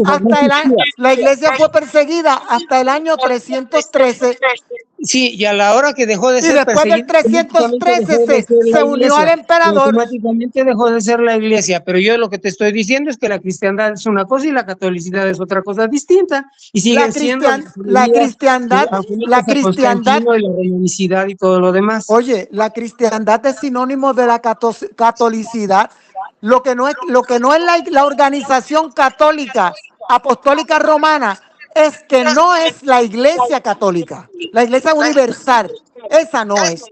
hasta el año, la iglesia fue perseguida hasta el año 313. Sí, y a la hora que dejó de Y ser después del perseguida, 313 se unió al emperador. Automáticamente dejó de ser la iglesia. Pero yo lo que te estoy diciendo es que la cristiandad es una cosa y la catolicidad es otra cosa distinta. Y siguen siendo la cristiandad, y la religiosidad y todo lo demás. Oye, la cristiandad es sinónimo de la catolicidad. Lo que no es la organización católica apostólica romana es que no es la iglesia católica, la iglesia universal. Esa no es.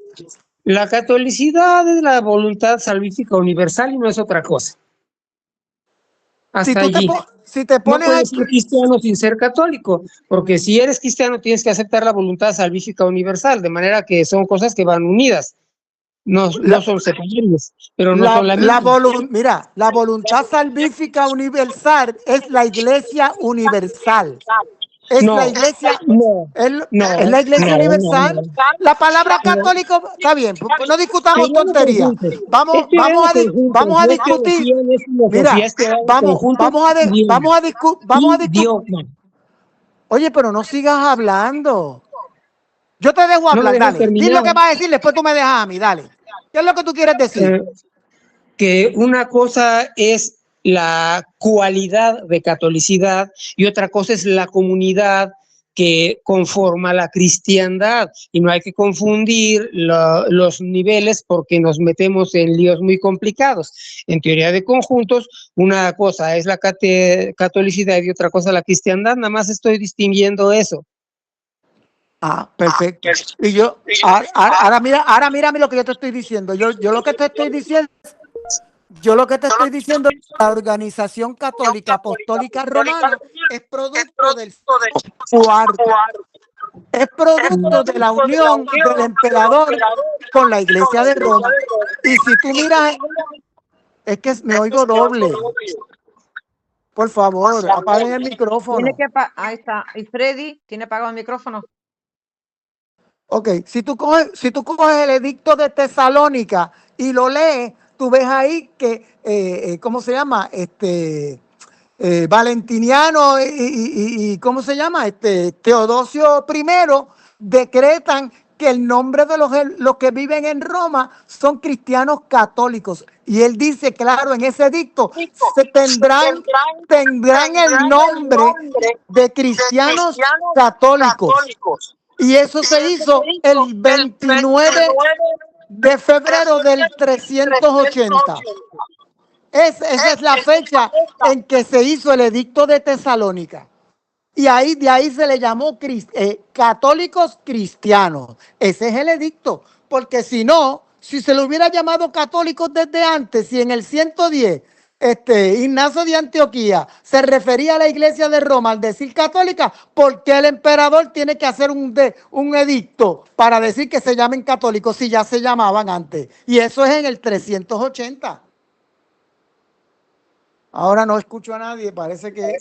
La catolicidad es la voluntad salvífica universal y no es otra cosa. Hasta allí. Si te pones no puedes ser cristiano sin ser católico, porque si eres cristiano tienes que aceptar la voluntad salvífica universal, de manera que son cosas que van unidas. No son separables, pero no son la misma. Mira, la voluntad salvífica universal es la iglesia universal. Es la iglesia, es la iglesia universal. La palabra católico, está bien, no discutamos tonterías. Vamos a discutir. Mira, vamos a discutir. Oye, pero no sigas hablando. Yo te dejo hablar, dale. Dile lo que vas a decir, después tú me dejas a mí, dale. ¿Qué es lo que tú quieres decir? Que una cosa es la cualidad de catolicidad y otra cosa es la comunidad que conforma la cristiandad, y no hay que confundir los niveles porque nos metemos en líos muy complicados. En teoría de conjuntos, una cosa es la catolicidad y otra cosa la cristiandad, nada más estoy distinguiendo eso. Ah, perfecto. Y yo, ahora mira lo que yo te estoy diciendo. Yo lo que te estoy diciendo es que la organización católica apostólica romana es producto del cuarto. Es producto de la unión del emperador con la iglesia de Roma. Y si tú miras, es que me oigo doble. Por favor, apaguen el micrófono. Ahí está. ¿Y Freddy tiene apagado el micrófono? Ok, si tú coges el edicto de Tesalónica y lo lees, tú ves ahí que, ¿cómo se llama? Valentiniano y ¿cómo se llama? Teodosio I decretan que el nombre de los que viven en Roma son cristianos católicos. Y él dice, claro, en ese edicto, tendrán el nombre de cristianos católicos. Y eso se hizo el 29 de febrero del 380. Esa es la fecha en que se hizo el edicto de Tesalónica. Y de ahí se le llamó católicos cristianos. Ese es el edicto. Porque si no, si se le hubiera llamado católicos desde antes, si en el 110 Ignacio de Antioquía se refería a la iglesia de Roma al decir católica, ¿por qué el emperador tiene que hacer un edicto para decir que se llamen católicos si ya se llamaban antes? Y eso es en el 380. Ahora no escucho a nadie, parece que...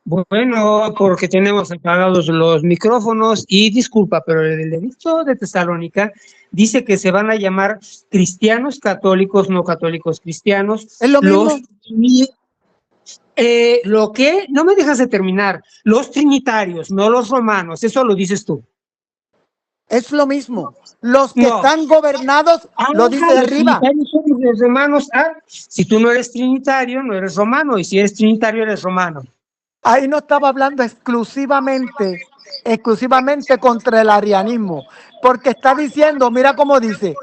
Bueno, porque tenemos apagados los micrófonos y disculpa, pero el edicto de Tesalónica dice que se van a llamar cristianos católicos, no católicos cristianos. Es lo mismo. Lo que, no me dejas de terminar, los trinitarios, no los romanos, eso lo dices tú. Es lo mismo. Los que están gobernados, lo dice arriba. Los romanos, si tú no eres trinitario, no eres romano, y si eres trinitario, eres romano. Ahí no estaba hablando exclusivamente contra el arianismo, porque está diciendo, mira cómo dice,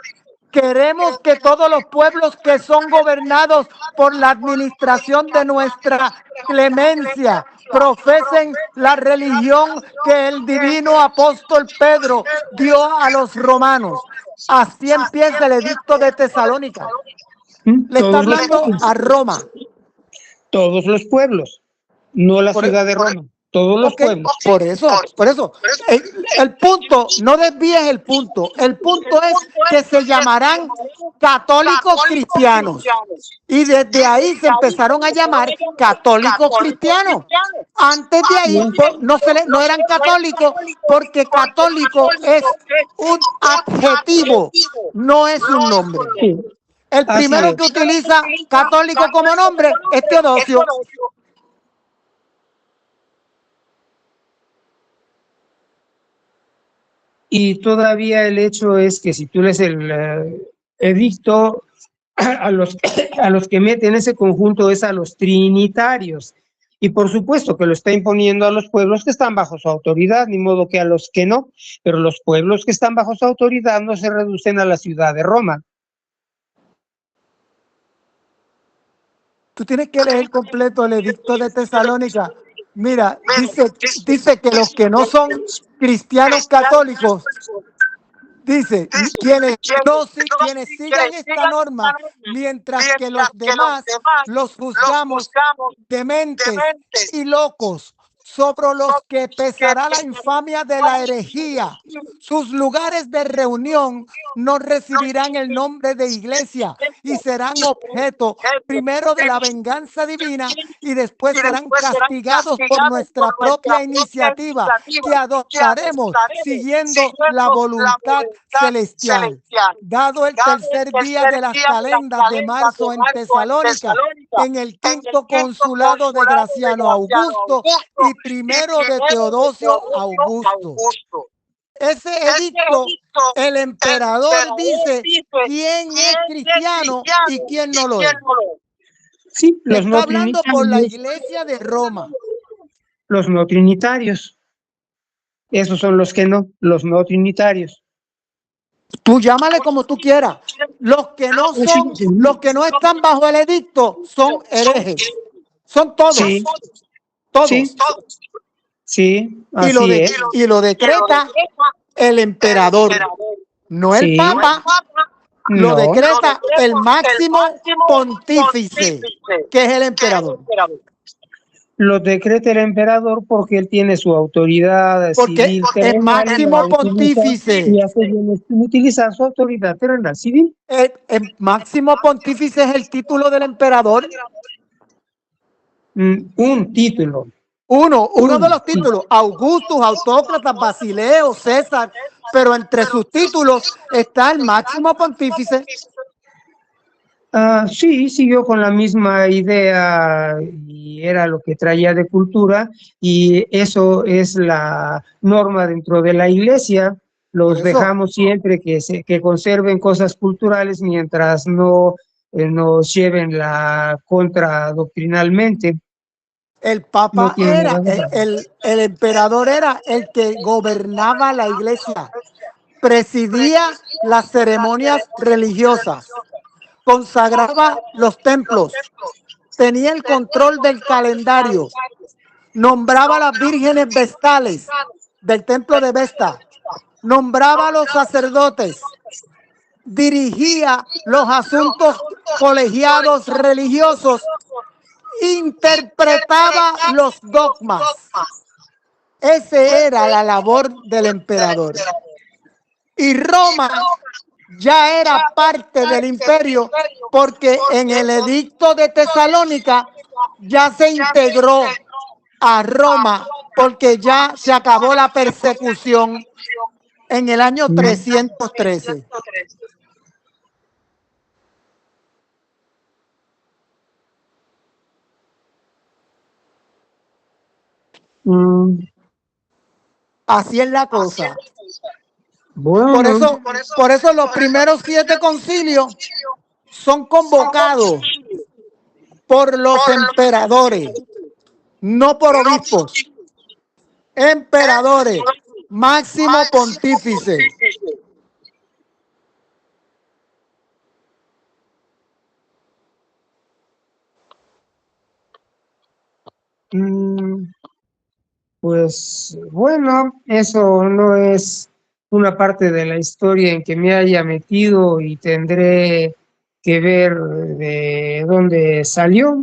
queremos que todos los pueblos que son gobernados por la administración de nuestra clemencia profesen la religión que el divino apóstol Pedro dio a los romanos. Así empieza el edicto de Tesalónica. Le está hablando a Roma. Todos los pueblos. No la ciudad de Roma, todos los pueblos. Por eso. El punto, no desvíes el punto. El punto es que se llamarán católicos cristianos. Y desde ahí se empezaron a llamar católicos cristianos. Antes de ahí no eran católicos, porque católico es un adjetivo, no es un nombre. El primero que utiliza católico como nombre es Teodosio. y todavía el hecho es que si tú lees el edicto, a los, a los que meten ese conjunto es a los trinitarios. Y por supuesto que lo está imponiendo a los pueblos que están bajo su autoridad, ni modo que a los que no, pero los pueblos que están bajo su autoridad no se reducen a la ciudad de Roma. Tú tienes que leer completo el edicto de Tesalónica. Mira, dice que los que no son cristianos católicos, dice, quienes sigan esta norma, mientras que los demás los juzgamos dementes y locos, sobre los que pesará la infamia de la herejía. Sus lugares de reunión no recibirán el nombre de iglesia y serán objeto primero de la venganza divina y después serán castigados por nuestra propia iniciativa que adoptaremos siguiendo la voluntad celestial. Dado el tercer día de las calendas de marzo en Tesalónica, en el quinto consulado de Graciano Augusto y primero de Teodosio Augusto. Ese edicto, el emperador dice quién es cristiano y quién no lo es. Sí, los Está no hablando por la trinitarios. iglesia de Roma. Los no trinitarios. Esos son los que no, los no trinitarios. Tú llámale como tú quieras. Los que no son, los que no están bajo el edicto son herejes. Son todos. Sí, Todos. sí, sí, así es. Y lo decreta el emperador, no el Sí. papa. Lo No, decreta el máximo pontífice, que es el emperador. lo decreta el emperador porque él tiene su autoridad Porque civil es terrenal, máximo la utiliza pontífice. y hace bien en utilizar su autoridad terrenal civil. El máximo pontífice es el título del emperador. Un título. Uno de los títulos, Augustus, Autócratas, Basileo, César, pero entre sus títulos está el máximo pontífice. Sí, siguió con la misma idea y era lo que traía de cultura y eso es la norma dentro de la iglesia. Los dejamos siempre que conserven cosas culturales mientras no nos lleven la contra doctrinalmente. El papa No tiene era, nada. el emperador era el que gobernaba la iglesia, presidía las ceremonias religiosas, consagraba los templos, tenía el control del calendario, nombraba a las vírgenes vestales del templo de Vesta, nombraba a los sacerdotes, dirigía los asuntos colegiados religiosos, interpretaba los dogmas. Esa era la labor del emperador. Y Roma ya era parte del imperio porque en el edicto de Tesalónica ya se integró a Roma porque ya se acabó la persecución en el año 313. Así es la cosa. Bueno, Por eso los primeros 7 concilios son convocados por los emperadores, no por obispos. Emperadores, máximo pontífice. pues bueno, eso no es una parte de la historia en que me haya metido y tendré que ver de dónde salió.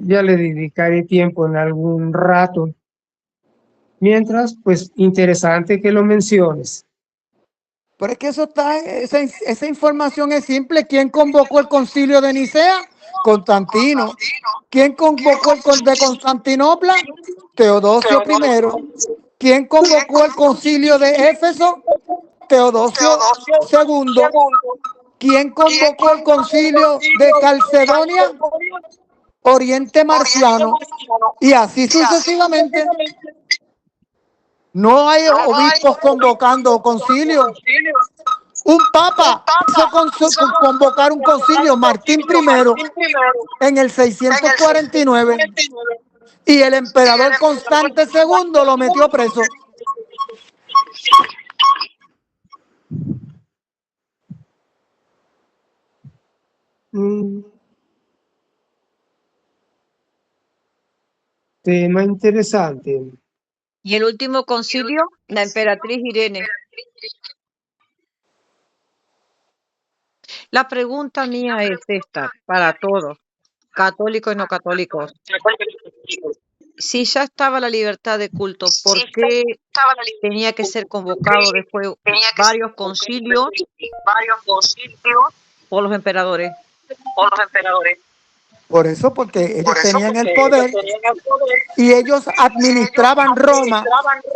Ya le dedicaré tiempo en algún rato. Mientras, pues interesante que lo menciones. Pero es que eso está, esa información es simple. ¿Quién convocó el concilio de Nicea? Constantino. ¿Quién convocó el de Constantinopla? Teodosio I. ¿Quién convocó el concilio de Éfeso? Teodosio II. ¿Quién convocó el concilio de Calcedonia? Oriente Marciano. Y así sucesivamente. No hay obispos convocando concilio. Un papa quiso convocar un concilio, Martín I, en el 649, y el emperador Constante II lo metió preso. Tema interesante. Y el último concilio, la emperatriz Irene. La pregunta mía es esta, para todos, católicos y no católicos. Si ya estaba la libertad de culto, ¿por qué tenía que ser convocado después varios concilios por los emperadores? Por eso, porque ellos tenían el poder y ellos administraban Roma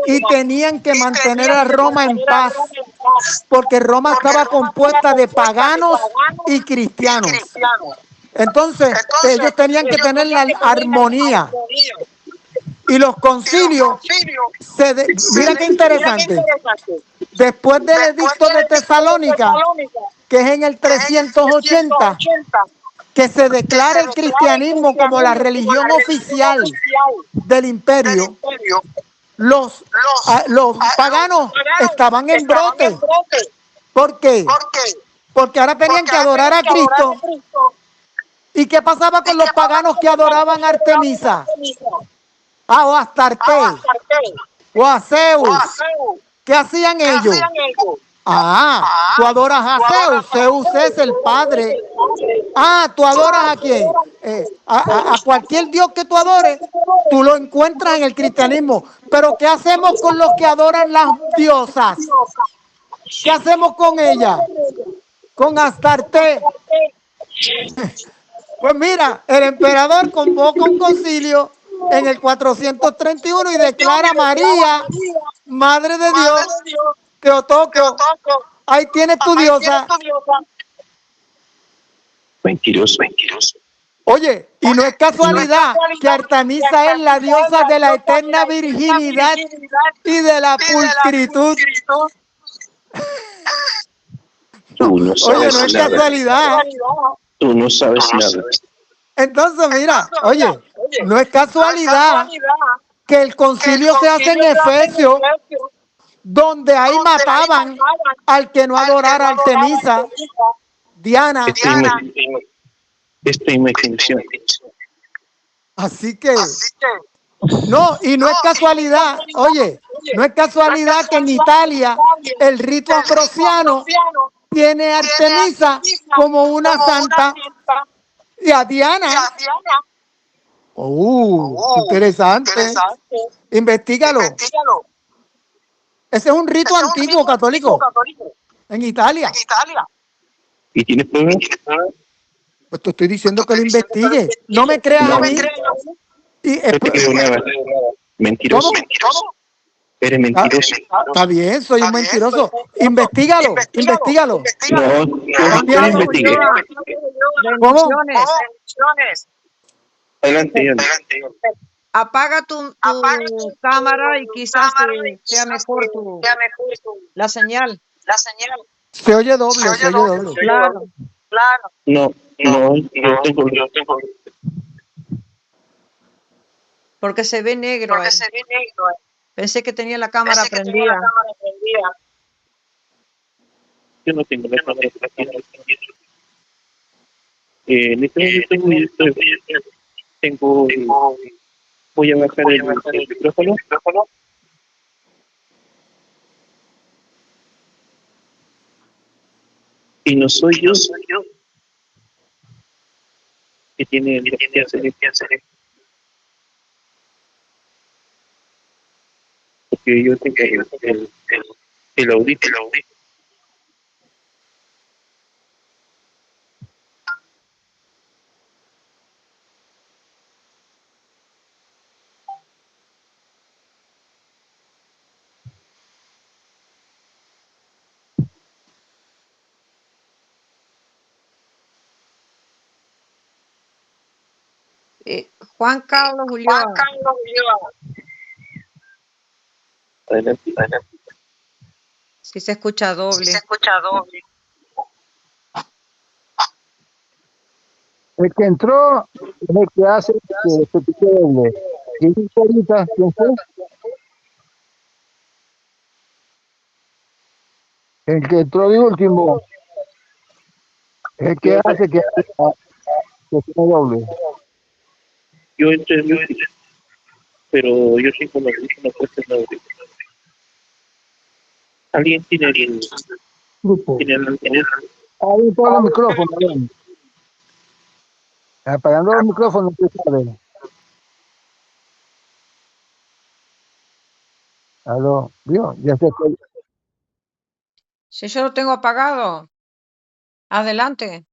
y tenían que mantener a Roma en paz, porque Roma estaba compuesta de paganos y cristianos. Entonces, ellos tenían que tener la armonía. Y los concilios, mira qué interesante, después del edicto de Tesalónica, que es en el 380, que se declara el cristianismo como la religión oficial del imperio, los paganos estaban en brote. ¿Por qué? Porque ahora tenían que adorar a Cristo. ¿Y qué pasaba con los paganos que adoraban a Artemisa? O a Astarte, o a Zeus. ¿Qué hacían ellos? Tú adoras a Zeus. Zeus es el padre. ¿Tú adoras a quién? A cualquier dios que tú adores, tú lo encuentras en el cristianismo. Pero ¿qué hacemos con los que adoran las diosas? ¿Qué hacemos con ellas? Con Astarte. Pues mira, el emperador convoca un concilio en el 431 y declara a María, Madre de Dios, Teotocos, ahí tienes tu diosa. Mentiroso. Oye, y no es casualidad que Artemisa es la diosa de la eterna virginidad y de la pulcritud. Tú no Oye, sabes no es nada. casualidad. Tú no sabes nada. Entonces, mira, oye, no es casualidad que el concilio se hace en Efesios, donde ahí mataban al que no adorara a Artemisa, Diana. Esta imaginación. Así que, no, y no es casualidad, oye, no es casualidad que en Italia el rito ambrosiano tiene a Artemisa como una santa y a Diana. Interesante. Investígalo. Ese es un rito antiguo católico en Italia. ¿Y tienes pruebas? Pues te estoy diciendo que lo investigue. No me creas a mí. No te creo nada. Mentiroso. ¿Cómo? Eres mentiroso. Está bien, soy un mentiroso. Investígalo. No, También no investigues. ¿Cómo? Bendiciones. Adelante. Apaga tu cámara y quizás sea mejor la señal. Se oye doble. Claro. No, yo tengo. Porque se ve negro. Pensé que tenía la cámara prendida. Yo no tengo la cámara. En este momento tengo. Voy a bajar el micrófono. Y no soy yo que tiene que hacer. Porque yo tengo el audífono. Juan Carlos Ulloa. Adelante. Sí se escucha doble. El que entró es el que hace que se escuche doble. ¿Quién dice ahorita? ¿Quién fue? El que entró de último es el que hace que suene doble. Yo entré en último, pero yo tengo la misma puesta en la oreja. ¿Alguien tiene el Grupo. Abren todos los micrófonos. Ven. Apagando los micrófonos, ¿qué sabe? Aló, ¿vio? Ya se fue. Si yo lo tengo apagado, adelante.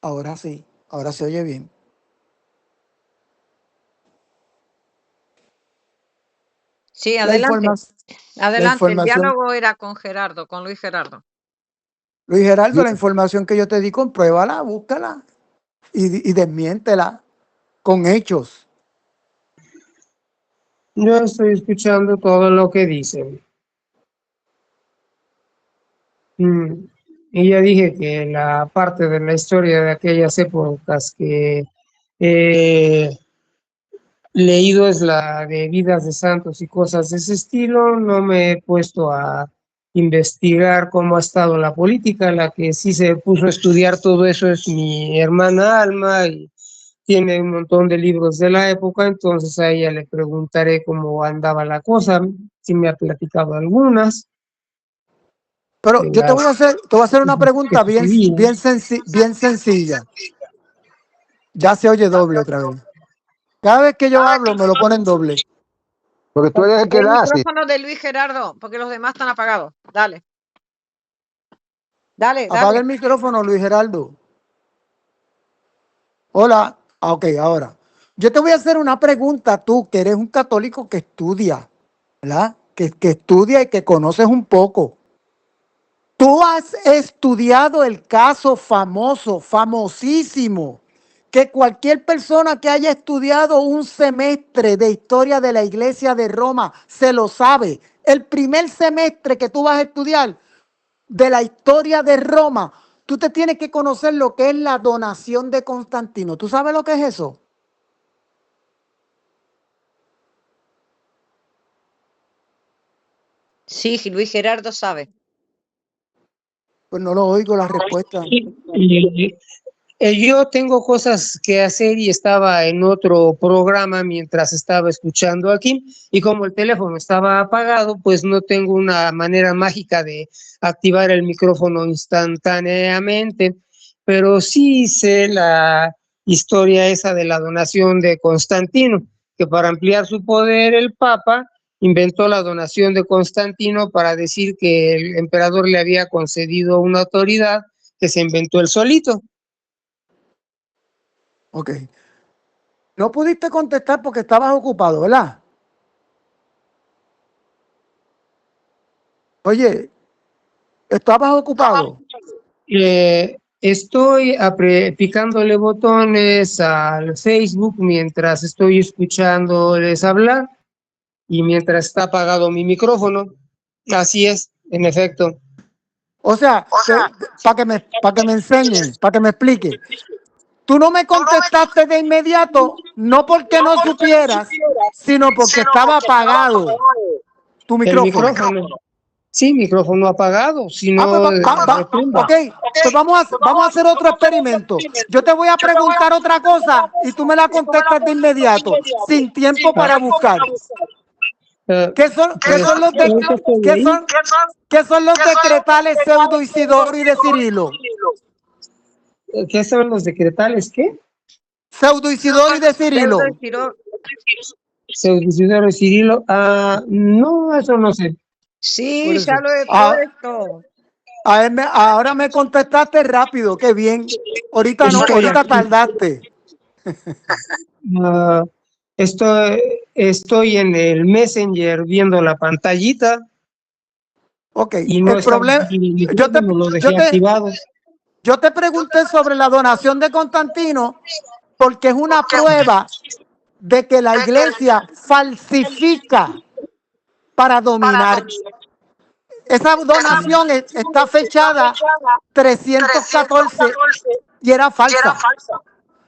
Ahora sí, ahora se oye bien. Sí, La adelante. información, Adelante. El información, diálogo era con Gerardo, con Luis Gerardo. Luis Gerardo, Bien. la información que yo te di, compruébala, búscala y desmiéntela con hechos. Yo estoy escuchando todo lo que dicen. Y ya dije que la parte de la historia de aquellas épocas que he leído es la de vidas de santos y cosas de ese estilo. No me he puesto a investigar cómo ha estado la política. La que sí se puso a estudiar todo eso es mi hermana Alma, y tiene un montón de libros de la época, entonces a ella le preguntaré cómo andaba la cosa, si me ha platicado algunas Pero de yo te voy a las hacer una que pregunta sucedían. bien sencilla. Ya se oye doble otra vez. Cada vez que yo hablo me lo ponen doble. Porque tú eres el que El la hace. micrófono de Luis Gerardo, porque los demás están apagados. Dale. Dale, Apaga dale. el micrófono, Luis Gerardo. Hola. Ah, ok, ahora. Yo te voy a hacer una pregunta, tú, que eres un católico que estudia, ¿verdad? Que estudia y que conoces un poco. Tú has estudiado el caso famoso, famosísimo, que cualquier persona que haya estudiado un semestre de historia de la Iglesia de Roma se lo sabe. El primer semestre que tú vas a estudiar de la historia de Roma, tú te tienes que conocer lo que es la donación de Constantino. ¿Tú sabes lo que es eso? Sí, Luis Gerardo sabe. Pues no lo oigo la respuesta. Y yo tengo cosas que hacer y estaba en otro programa mientras estaba escuchando aquí, y como el teléfono estaba apagado, pues no tengo una manera mágica de activar el micrófono instantáneamente, pero sí sé la historia esa de la donación de Constantino, que para ampliar su poder el Papa inventó la donación de Constantino para decir que el emperador le había concedido una autoridad que se inventó él solito. Ok. No pudiste contestar porque estabas ocupado, ¿verdad? Oye, estabas ocupado. Estoy picándole botones al Facebook mientras estoy escuchándoles hablar y mientras está apagado mi micrófono. Así es, en efecto. O sea, para que me enseñen, para que me explique. Tú no me contestaste de inmediato, no porque no supieras, sino porque estaba apagado tu El micrófono. micrófono. Sí, micrófono apagado, si Ah, pues no retumba. ok, pues vamos a hacer otro experimento. Yo te voy a preguntar otra cosa y tú me la contestas de inmediato, sin tiempo para buscar. Ahorita estoy ¿Qué ahí. son, qué son los decretales Pseudo Isidoro y de Cirilo? ¿Qué son los decretales? ¿Qué? Pseudo Isidoro y de Cirilo. Pseudo Cirilo. No, eso no sé. Sí, Por ya eso. lo he puesto. Ahora me contestaste rápido, qué bien. Ahorita no, Estoy ahorita aquí. tardaste. Ah, estoy en el Messenger viendo la pantallita Ok, y no el está problema, el yo te, micrófono, lo yo dejé te, activado. yo te pregunté sobre la donación de Constantino porque es una prueba de que la iglesia falsifica para dominar. Esa donación está fechada 314 y era falsa.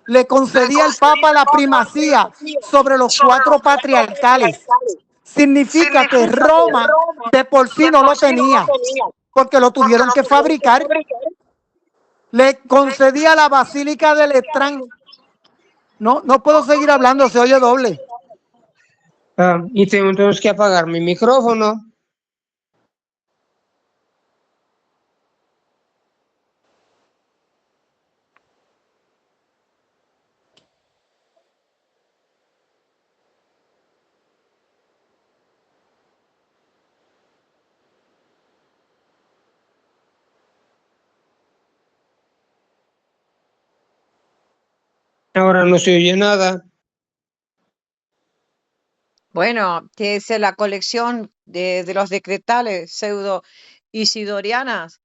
Le concedía al Papa la primacía sobre los 4 patriarcales. Significa que Roma de por sí no lo tenía, porque lo tuvieron que fabricar. Le concedía la Basílica de Letrán. No puedo seguir hablando, se oye doble. Y tenemos que apagar mi micrófono. Ahora no se oye nada. Bueno, que es la colección de los decretales pseudo isidorianas.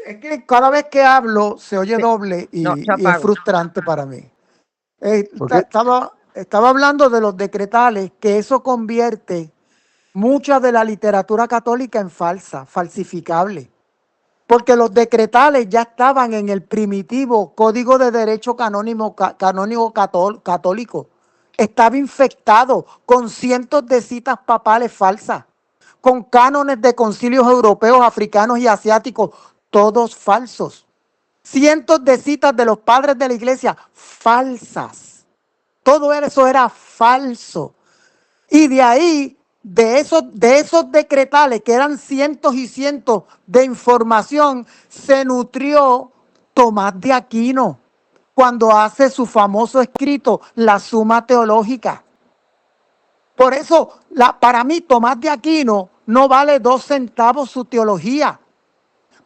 Es que cada vez que hablo se oye Sí. doble No, y yo es apago. frustrante para mí. ¿Por qué? Estaba hablando de los decretales, que eso convierte mucha de la literatura católica en falsa, falsificable. Porque los decretales ya estaban en el primitivo Código de Derecho Canónico Católico. Estaba infectado con cientos de citas papales falsas, con cánones de concilios europeos, africanos y asiáticos, todos falsos. Cientos de citas de los padres de la iglesia falsas. Todo eso era falso. Y de ahí, de esos decretales, que eran cientos y cientos de información, se nutrió Tomás de Aquino cuando hace su famoso escrito, La Suma Teológica. Por eso, para mí, Tomás de Aquino no vale 2 centavos su teología.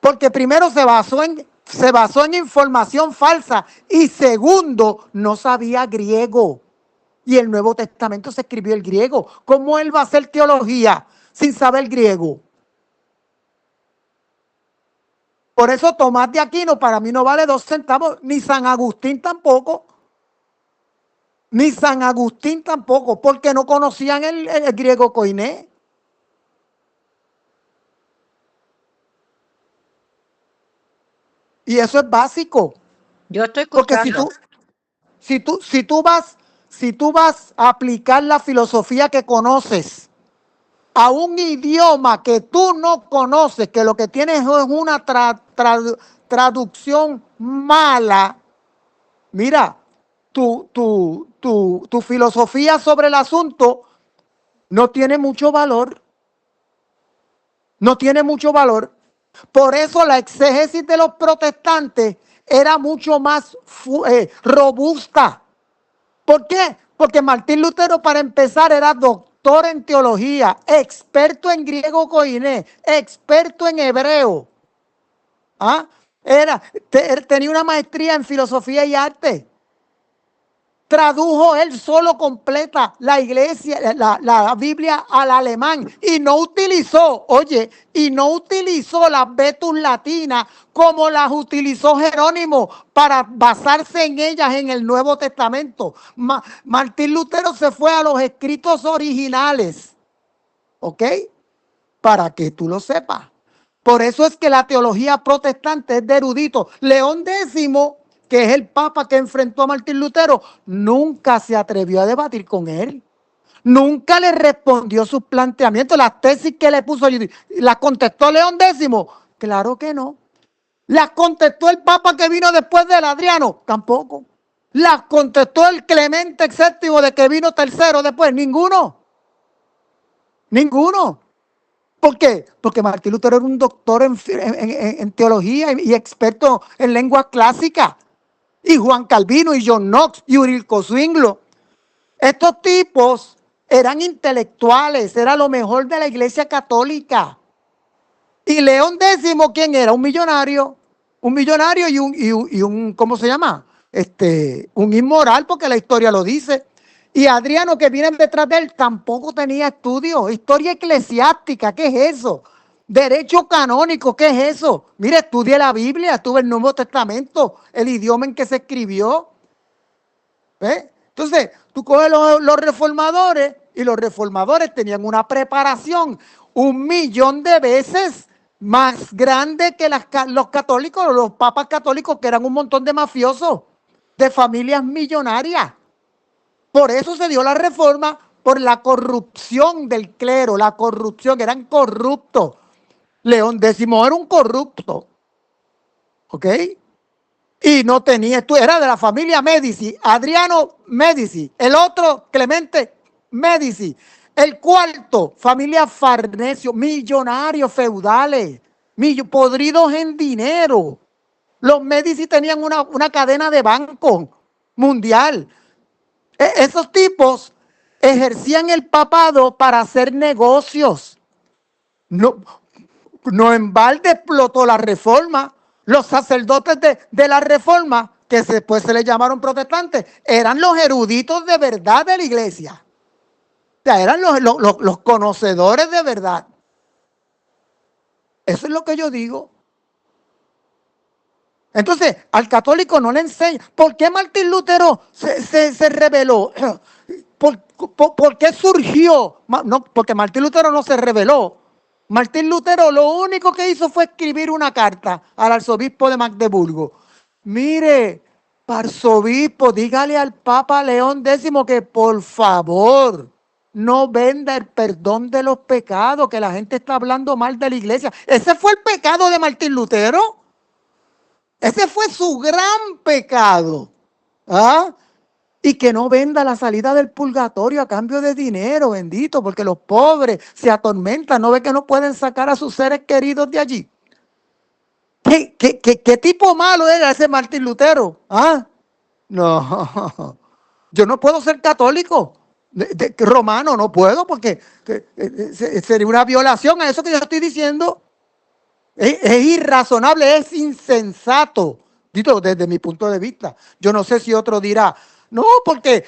Porque primero se basó en información falsa y segundo, no sabía griego. Y el Nuevo Testamento se escribió en griego. ¿Cómo él va a hacer teología sin saber griego? Por eso Tomás de Aquino para mí no vale 2 centavos, ni San Agustín tampoco. Ni San Agustín tampoco, porque no conocían el griego koiné. Y eso es básico. Yo estoy Porque escuchando. si tú vas a aplicar la filosofía que conoces a un idioma que tú no conoces, que lo que tienes es una traducción mala, mira, tu filosofía sobre el asunto no tiene mucho valor. No tiene mucho valor. Por eso la exégesis de los protestantes era mucho más robusta. ¿Por qué? Porque Martín Lutero, para empezar, era doctor en teología, experto en griego koiné, experto en hebreo. ¿Ah? Tenía una maestría en filosofía y arte. Tradujo él solo completa la iglesia, la Biblia al alemán y no utilizó las vetus latinas como las utilizó Jerónimo para basarse en ellas en el Nuevo Testamento. Martín Lutero se fue a los escritos originales, ¿ok? Para que tú lo sepas. Por eso es que la teología protestante es de eruditos. León X, que es el papa que enfrentó a Martín Lutero, nunca se atrevió a debatir con él. Nunca le respondió sus planteamientos, las tesis que le puso. ¿Las contestó León X? Claro que no. ¿Las contestó el papa que vino después del Adriano? Tampoco. ¿Las contestó el Clemente VII de que vino tercero después? Ninguno. Ninguno. ¿Por qué? Porque Martín Lutero era un doctor en teología y experto en lengua clásica. Y Juan Calvino y John Knox y Urilco Zwinglio. Estos tipos eran intelectuales, era lo mejor de la iglesia católica. Y León X, ¿quién era? Un millonario y un ¿cómo se llama? Un inmoral, porque la historia lo dice. Y Adriano, que viene detrás de él, tampoco tenía estudios. Historia eclesiástica, ¿qué es eso? Derecho canónico, ¿qué es eso? Mire, estudie la Biblia, estuve el Nuevo Testamento, el idioma en que se escribió. ¿Ves? Entonces, tú coges los reformadores y los reformadores tenían una preparación 1.000.000 de veces más grande que los católicos, los papas católicos, que eran un montón de mafiosos, de familias millonarias. Por eso se dio la reforma, por la corrupción del clero, la corrupción, eran corruptos. León X era un corrupto, ¿ok? Y no tenía, era de la familia Médici, Adriano Médici, el otro Clemente Médici, el cuarto, familia Farnesio, millonarios feudales, podridos en dinero. Los Médici tenían una cadena de banco mundial. Esos tipos ejercían el papado para hacer negocios. No en balde explotó la reforma. Los sacerdotes de la reforma, que después se les llamaron protestantes, eran los eruditos de verdad de la iglesia. O sea, eran los conocedores de verdad. Eso es lo que yo digo. Entonces, al católico no le enseña. ¿Por qué Martín Lutero se rebeló? ¿Por qué surgió? No, porque Martín Lutero no se rebeló. Martín Lutero lo único que hizo fue escribir una carta al arzobispo de Magdeburgo. Mire, arzobispo, dígale al Papa León X que por favor no venda el perdón de los pecados, que la gente está hablando mal de la iglesia. Ese fue el pecado de Martín Lutero. Ese fue su gran pecado. ¿Ah? Y que no venda la salida del purgatorio a cambio de dinero, bendito, porque los pobres se atormentan, no ve que no pueden sacar a sus seres queridos de allí. ¿Qué tipo malo era ese Martín Lutero? ¿Ah? No, yo no puedo ser católico, romano, no puedo, porque sería una violación a eso que yo estoy diciendo. Es irrazonable, es insensato, dito desde mi punto de vista. Yo no sé si otro dirá, no, porque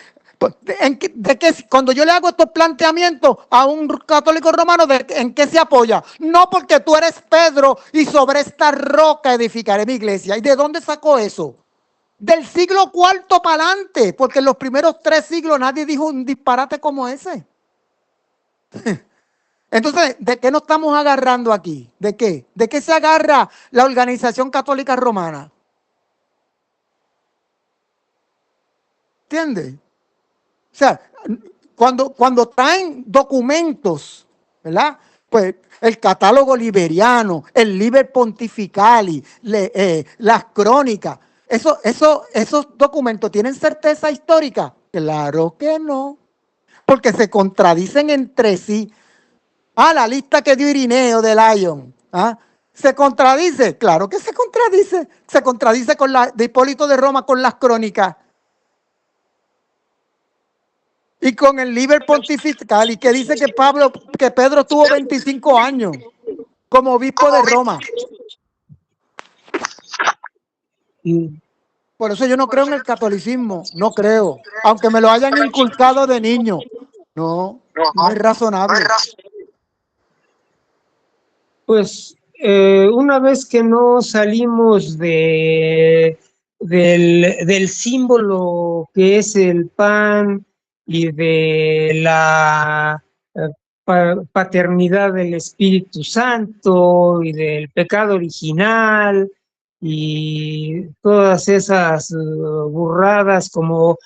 cuando yo le hago estos planteamientos a un católico romano, ¿en qué se apoya? No, porque tú eres Pedro y sobre esta roca edificaré mi iglesia. ¿Y de dónde sacó eso? Del siglo IV para adelante, porque en los primeros 3 siglos nadie dijo un disparate como ese. Entonces, ¿de qué nos estamos agarrando aquí? ¿De qué? ¿De qué se agarra la Organización Católica Romana? ¿Entiendes? O sea, cuando traen documentos, ¿verdad? Pues el catálogo liberiano, el Liber Pontificali, las crónicas, esos documentos tienen certeza histórica. Claro que no, porque se contradicen entre sí. La lista que dio Irineo de Lyon. ¿Se contradice? Claro que se contradice. Se contradice con la de Hipólito de Roma con las crónicas. Y con el Liber Pontificali, que dice que Pedro tuvo 25 años como obispo de Roma. Por eso yo no creo en el catolicismo. No creo. Aunque me lo hayan inculcado de niño. No es razonable. Pues una vez que no salimos del símbolo que es el pan y de la paternidad del Espíritu Santo y del pecado original y todas esas burradas como,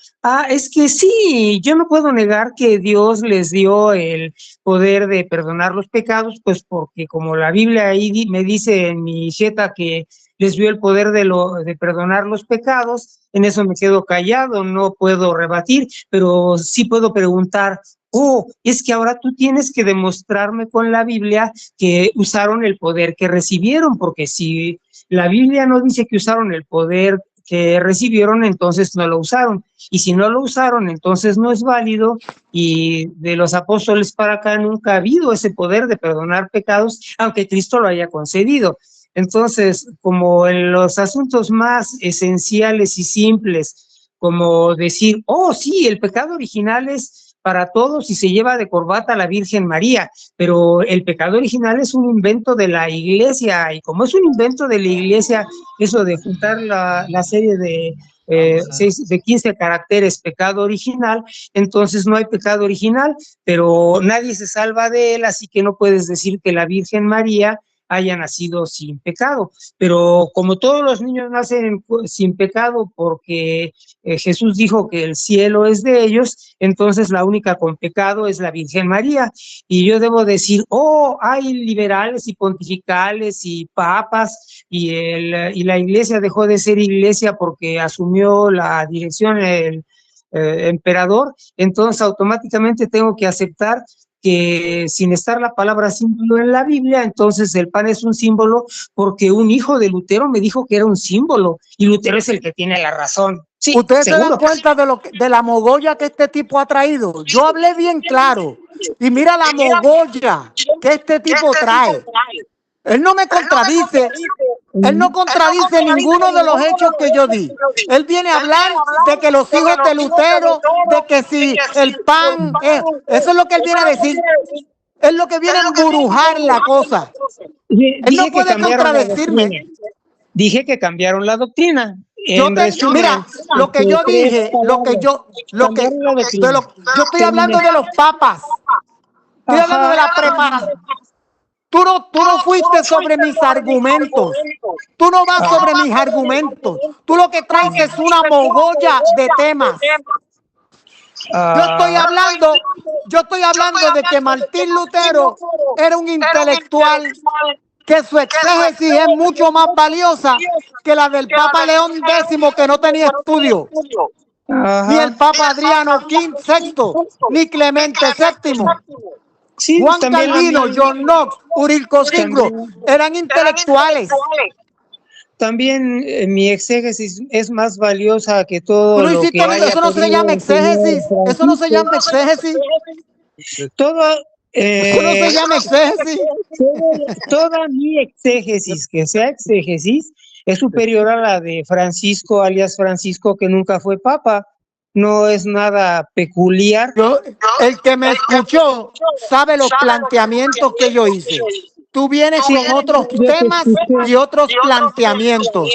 es que sí, yo no puedo negar que Dios les dio el poder de perdonar los pecados, pues porque como la Biblia ahí me dice en mi jeta que les dio el poder de perdonar los pecados, en eso me quedo callado, no puedo rebatir, pero sí puedo preguntar, es que ahora tú tienes que demostrarme con la Biblia que usaron el poder que recibieron, porque si la Biblia no dice que usaron el poder que recibieron, entonces no lo usaron. Y si no lo usaron, entonces no es válido. Y de los apóstoles para acá nunca ha habido ese poder de perdonar pecados, aunque Cristo lo haya concedido. Entonces, como en los asuntos más esenciales y simples, como decir, sí, el pecado original es para todos y se lleva de corbata a la Virgen María, pero el pecado original es un invento de la Iglesia, y como es un invento de la Iglesia, eso de juntar la serie de 15 caracteres pecado original, entonces no hay pecado original, pero nadie se salva de él, así que no puedes decir que la Virgen María haya nacido sin pecado, pero como todos los niños nacen sin pecado porque Jesús dijo que el cielo es de ellos, entonces la única con pecado es la Virgen María, y yo debo decir, hay liberales y pontificales y papas, y la iglesia dejó de ser iglesia porque asumió la dirección el emperador, entonces automáticamente tengo que aceptar que sin estar la palabra símbolo en la Biblia, entonces el pan es un símbolo porque un hijo de Lutero me dijo que era un símbolo, y Lutero es el que tiene la razón. Sí, ¿Ustedes se dan seguro. cuenta de la mogolla que este tipo ha traído? Yo hablé bien claro. Y mira la mogolla que este tipo trae. Él no me contradice. Él no contradice ninguno de los hechos que yo di. Él viene a hablar de que los hijos de Lutero, de que si el pan, eso es lo que él viene a decir. Es lo que viene a emburujar la cosa. Él no puede contradecirme. Dije que cambiaron la doctrina. Mira, lo que yo dije, yo estoy hablando de los papas. Estoy hablando de la preparación. Tú no fuiste sobre mis argumentos. Tú no vas sobre mis argumentos. Tú lo que traes es una mogolla de temas. Yo estoy hablando de que Martín Lutero era un intelectual, que su exégesis es mucho más valiosa que la del Papa León X, que no tenía estudio. Ni el Papa Adriano VI, ni Clemente VII. Sí, Juan Calvino, John Knox, Urilco Siglo, eran intelectuales. También mi exégesis es más valiosa que todo lo que haya eso no se llama exégesis. Eso no se llama exégesis. Eso no se llama exégesis. Toda mi exégesis, que sea exégesis, es superior a la de Francisco, alias Francisco, que nunca fue papa. No es nada peculiar. El que me escuchó sabe los planteamientos que yo hice. Tú vienes con otros temas y otros planteamientos.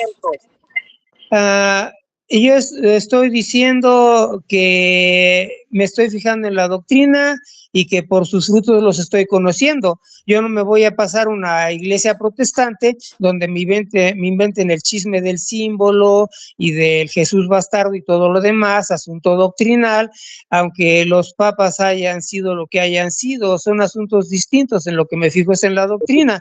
Yo estoy diciendo que me estoy fijando en la doctrina y que por sus frutos los estoy conociendo. Yo no me voy a pasar una iglesia protestante donde me inventen el chisme del símbolo y del Jesús bastardo y todo lo demás, asunto doctrinal, aunque los papas hayan sido lo que hayan sido, son asuntos distintos. En lo que me fijo es en la doctrina.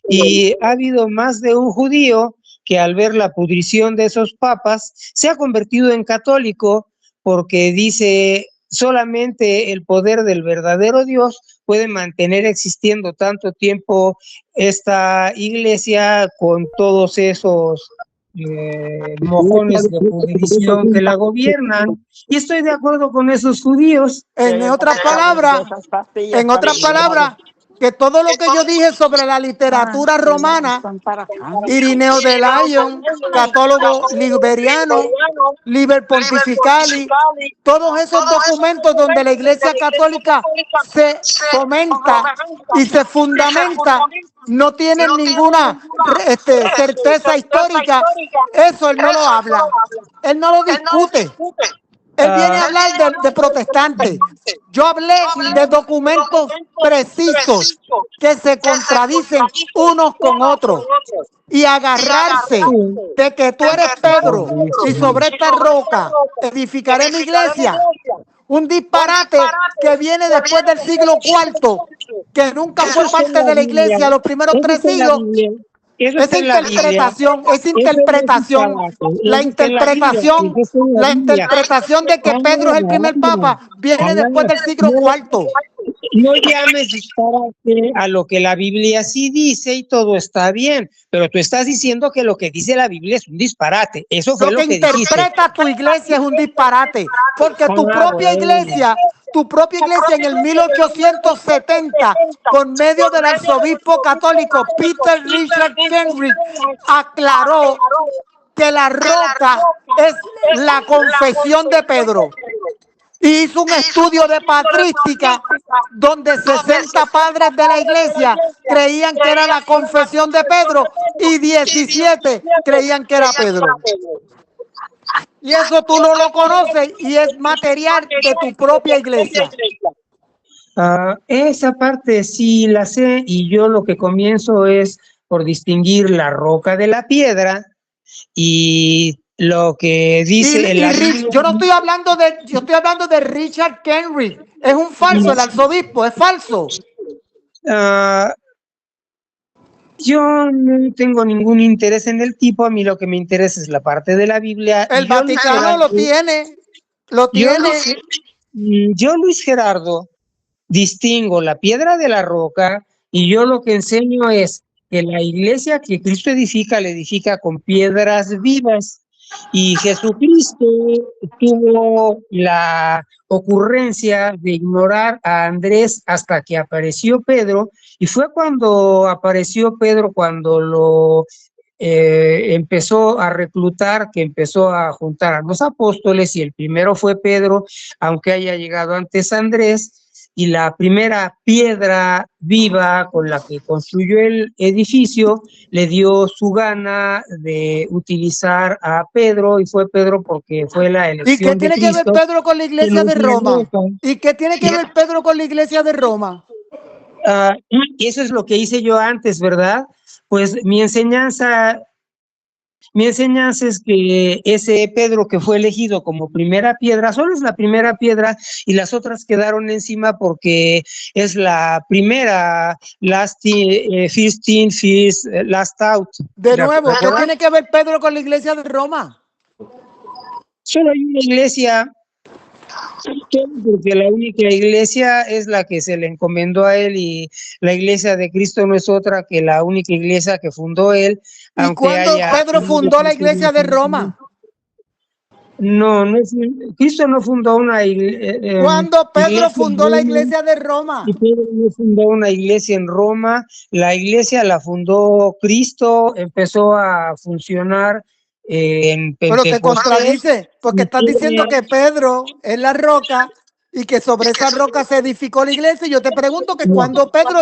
Y ha habido más de un judío que al ver la pudrición de esos papas se ha convertido en católico, porque dice solamente el poder del verdadero Dios puede mantener existiendo tanto tiempo esta iglesia con todos esos mojones de pudrición que la gobiernan, y estoy de acuerdo con esos judíos. En otras palabras, que todo lo que yo dije sobre la literatura romana, Irineo de Lyon, católogo liberiano, Liber Pontificali, todos esos documentos donde la Iglesia Católica se fomenta y se fundamenta, no tienen ninguna certeza histórica. Eso él no lo habla, él no lo discute. Él viene a hablar de protestantes. Yo hablé de documentos precisos que se contradicen unos con otros. Y agarrarse de que tú eres Pedro y sobre esta roca edificaré mi iglesia. Un disparate que viene después del siglo IV, que nunca fue parte de la iglesia los primeros 3 siglos. La interpretación de que Pedro es el primer papa viene después del siglo IV. No llames disparate a lo que la Biblia sí dice y todo está bien, pero tú estás diciendo que lo que dice la Biblia es un disparate. Eso fue lo que interpreta tu iglesia es un disparate, porque tu propia iglesia en el 1870, por medio del arzobispo católico Peter Richard Kenrick, aclaró que la roca es la confesión de Pedro. Y hizo un estudio de patrística donde 60 padres de la iglesia creían que era la confesión de Pedro y 17 creían que era Pedro. Y eso tú no lo conoces y es material de tu propia iglesia. Esa parte sí la sé, y yo lo que comienzo es por distinguir la roca de la piedra y lo que dice yo no estoy hablando yo estoy hablando de Richard Kenrick. Es un falso, el arzobispo, es falso. Yo no tengo ningún interés en el tipo, a mí lo que me interesa es la parte de la Biblia. El Vaticano lo tiene. Yo, Luis Gerardo, distingo la piedra de la roca, y yo lo que enseño es que la iglesia que Cristo edifica, la edifica con piedras vivas. Y Jesucristo tuvo la ocurrencia de ignorar a Andrés hasta que apareció Pedro, y fue cuando apareció Pedro cuando lo empezó a reclutar, que empezó a juntar a los apóstoles, y el primero fue Pedro, aunque haya llegado antes Andrés. Y la primera piedra viva con la que construyó el edificio le dio su gana de utilizar a Pedro, y fue Pedro porque fue la elección. ¿Y qué tiene que ver Pedro con la iglesia de Roma? ¿Y qué tiene que ver Pedro con la iglesia de Roma? Eso es lo que hice yo antes, ¿verdad? Pues mi enseñanza es que ese Pedro que fue elegido como primera piedra, solo es la primera piedra, y las otras quedaron encima porque es la primera, last out. De nuevo, ¿qué tiene que ver Pedro con la iglesia de Roma? Solo hay una iglesia, porque la única iglesia es la que se le encomendó a él, y la iglesia de Cristo no es otra que la única iglesia que fundó él. ¿Y cuándo Pedro fundó la iglesia de Roma? No, Cristo no fundó una iglesia. ¿Cuándo Pedro fundó la iglesia de Roma? Y Pedro no fundó una iglesia en Roma, la iglesia la fundó Cristo, empezó a funcionar en Pentecostés. Pero te contradice, porque estás diciendo que Pedro es la roca y que sobre esa roca se edificó la iglesia. Y yo te pregunto que cuando Pedro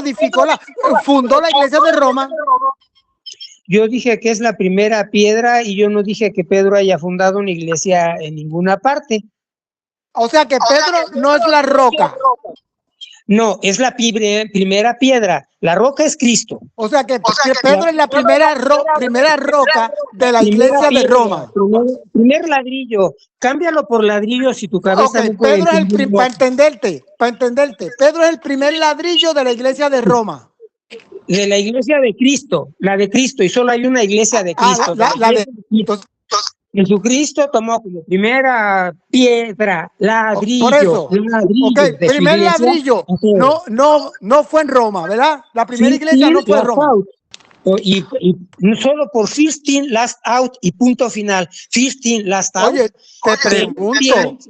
fundó la iglesia de Roma. Yo dije que es la primera piedra, y yo no dije que Pedro haya fundado una iglesia en ninguna parte. O sea que Pedro no es la roca. No, es la primera piedra. La roca es Cristo. O sea que Pedro es la primera roca de la iglesia de Roma. Primer ladrillo. Cámbialo por ladrillo si tu cabeza no puede Pedro es para entenderte, Pedro es el primer ladrillo de la iglesia de Roma. De la iglesia de Cristo, la de Cristo, y solo hay una iglesia de Cristo. Jesucristo tomó como primera piedra, ladrillo. Por eso, primer ladrillo, no fue en Roma, ¿verdad? La primera iglesia no fue en Roma. Y solo por first in, last out y punto final. First in, last out. Oye,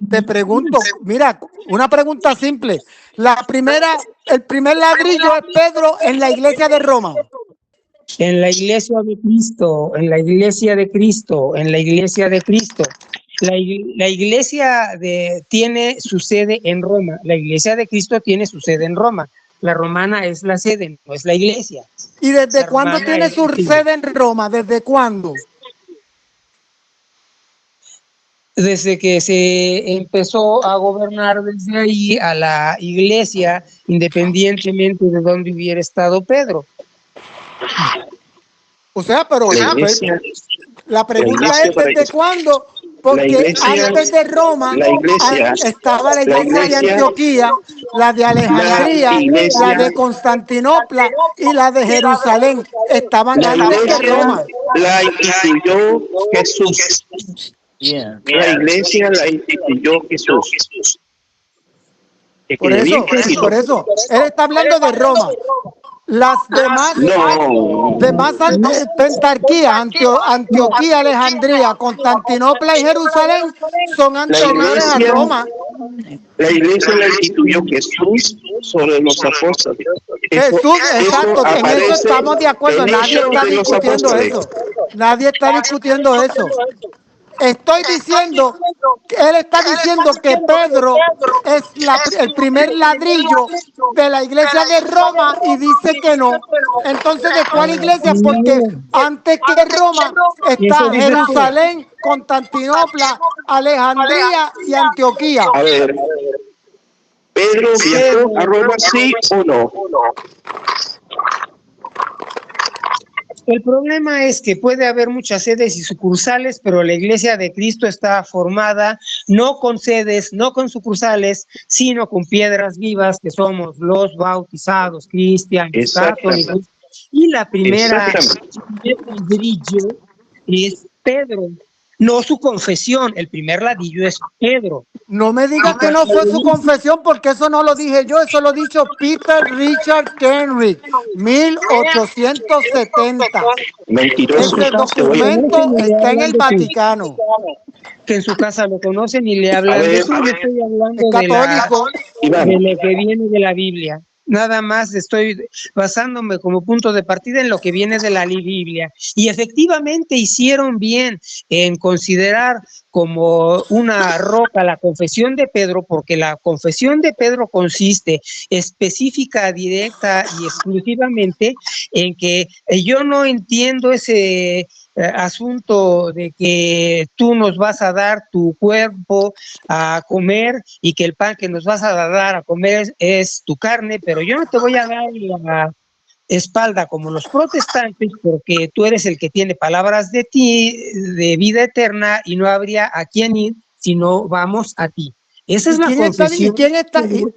te pregunto, mira, una pregunta simple. El primer ladrillo es Pedro en la iglesia de Roma. En la iglesia de Cristo, en la iglesia de Cristo, en la iglesia de Cristo. La iglesia tiene su sede en Roma. La iglesia de Cristo tiene su sede en Roma. La romana es la sede, no es la iglesia. ¿Y desde cuándo tiene su sede en Roma? ¿Desde cuándo? Desde que se empezó a gobernar desde ahí a la iglesia, independientemente de dónde hubiera estado Pedro. O sea, pero la pregunta es ¿desde cuándo? Porque antes de Roma estaba la iglesia de Antioquía, la de Alejandría, la de Constantinopla y la de Jerusalén. Estaban antes de Roma. La instituyó Jesús. La iglesia la instituyó Jesús. Por eso, él está hablando de Roma. Las demás pentarquías, Antioquía, Alejandría, Constantinopla y Jerusalén son anteriores a Roma. La iglesia la instituyó Jesús sobre los apóstoles. Jesús, exacto, en eso estamos de acuerdo. Nadie está discutiendo eso. Nadie está discutiendo eso. Estoy diciendo, él está diciendo que Pedro es el primer ladrillo de la iglesia de Roma y dice que no. Entonces, ¿de cuál iglesia? Porque No, antes que Roma eso está dices tú. Jerusalén, Constantinopla, Alejandría y Antioquía. A ver, ¿Pedro viajó a Roma, sí o no? El problema es que puede haber muchas sedes y sucursales, pero la Iglesia de Cristo está formada no con sedes, no con sucursales, sino con piedras vivas que somos los bautizados, cristianos, Exactamente. católicos. Y la primera Exactamente. ladrillo es Pedro, no su confesión. El primer ladrillo es Pedro. No me digas que no fue su confesión, porque eso no lo dije yo, eso lo dicho Peter Richard Kenrick, 1870. Mentiroso. Ese Te voy a... documento está en el Vaticano. Que en su casa lo conocen y le A hablan de ver, eso. Yo estoy Es hablando católico. Iván, de lo que viene de la Biblia. Nada más estoy basándome como punto de partida en lo que viene de la Biblia. Y efectivamente hicieron bien en considerar como una roca la confesión de Pedro, porque la confesión de Pedro consiste específica, directa y exclusivamente en que yo no entiendo ese asunto de que tú nos vas a dar tu cuerpo a comer y que el pan que nos vas a dar a comer es tu carne, pero yo no te voy a dar la espalda como los protestantes porque tú eres el que tiene palabras de ti, de vida eterna, y no habría a quién ir si no vamos a ti. Esa es la confesión.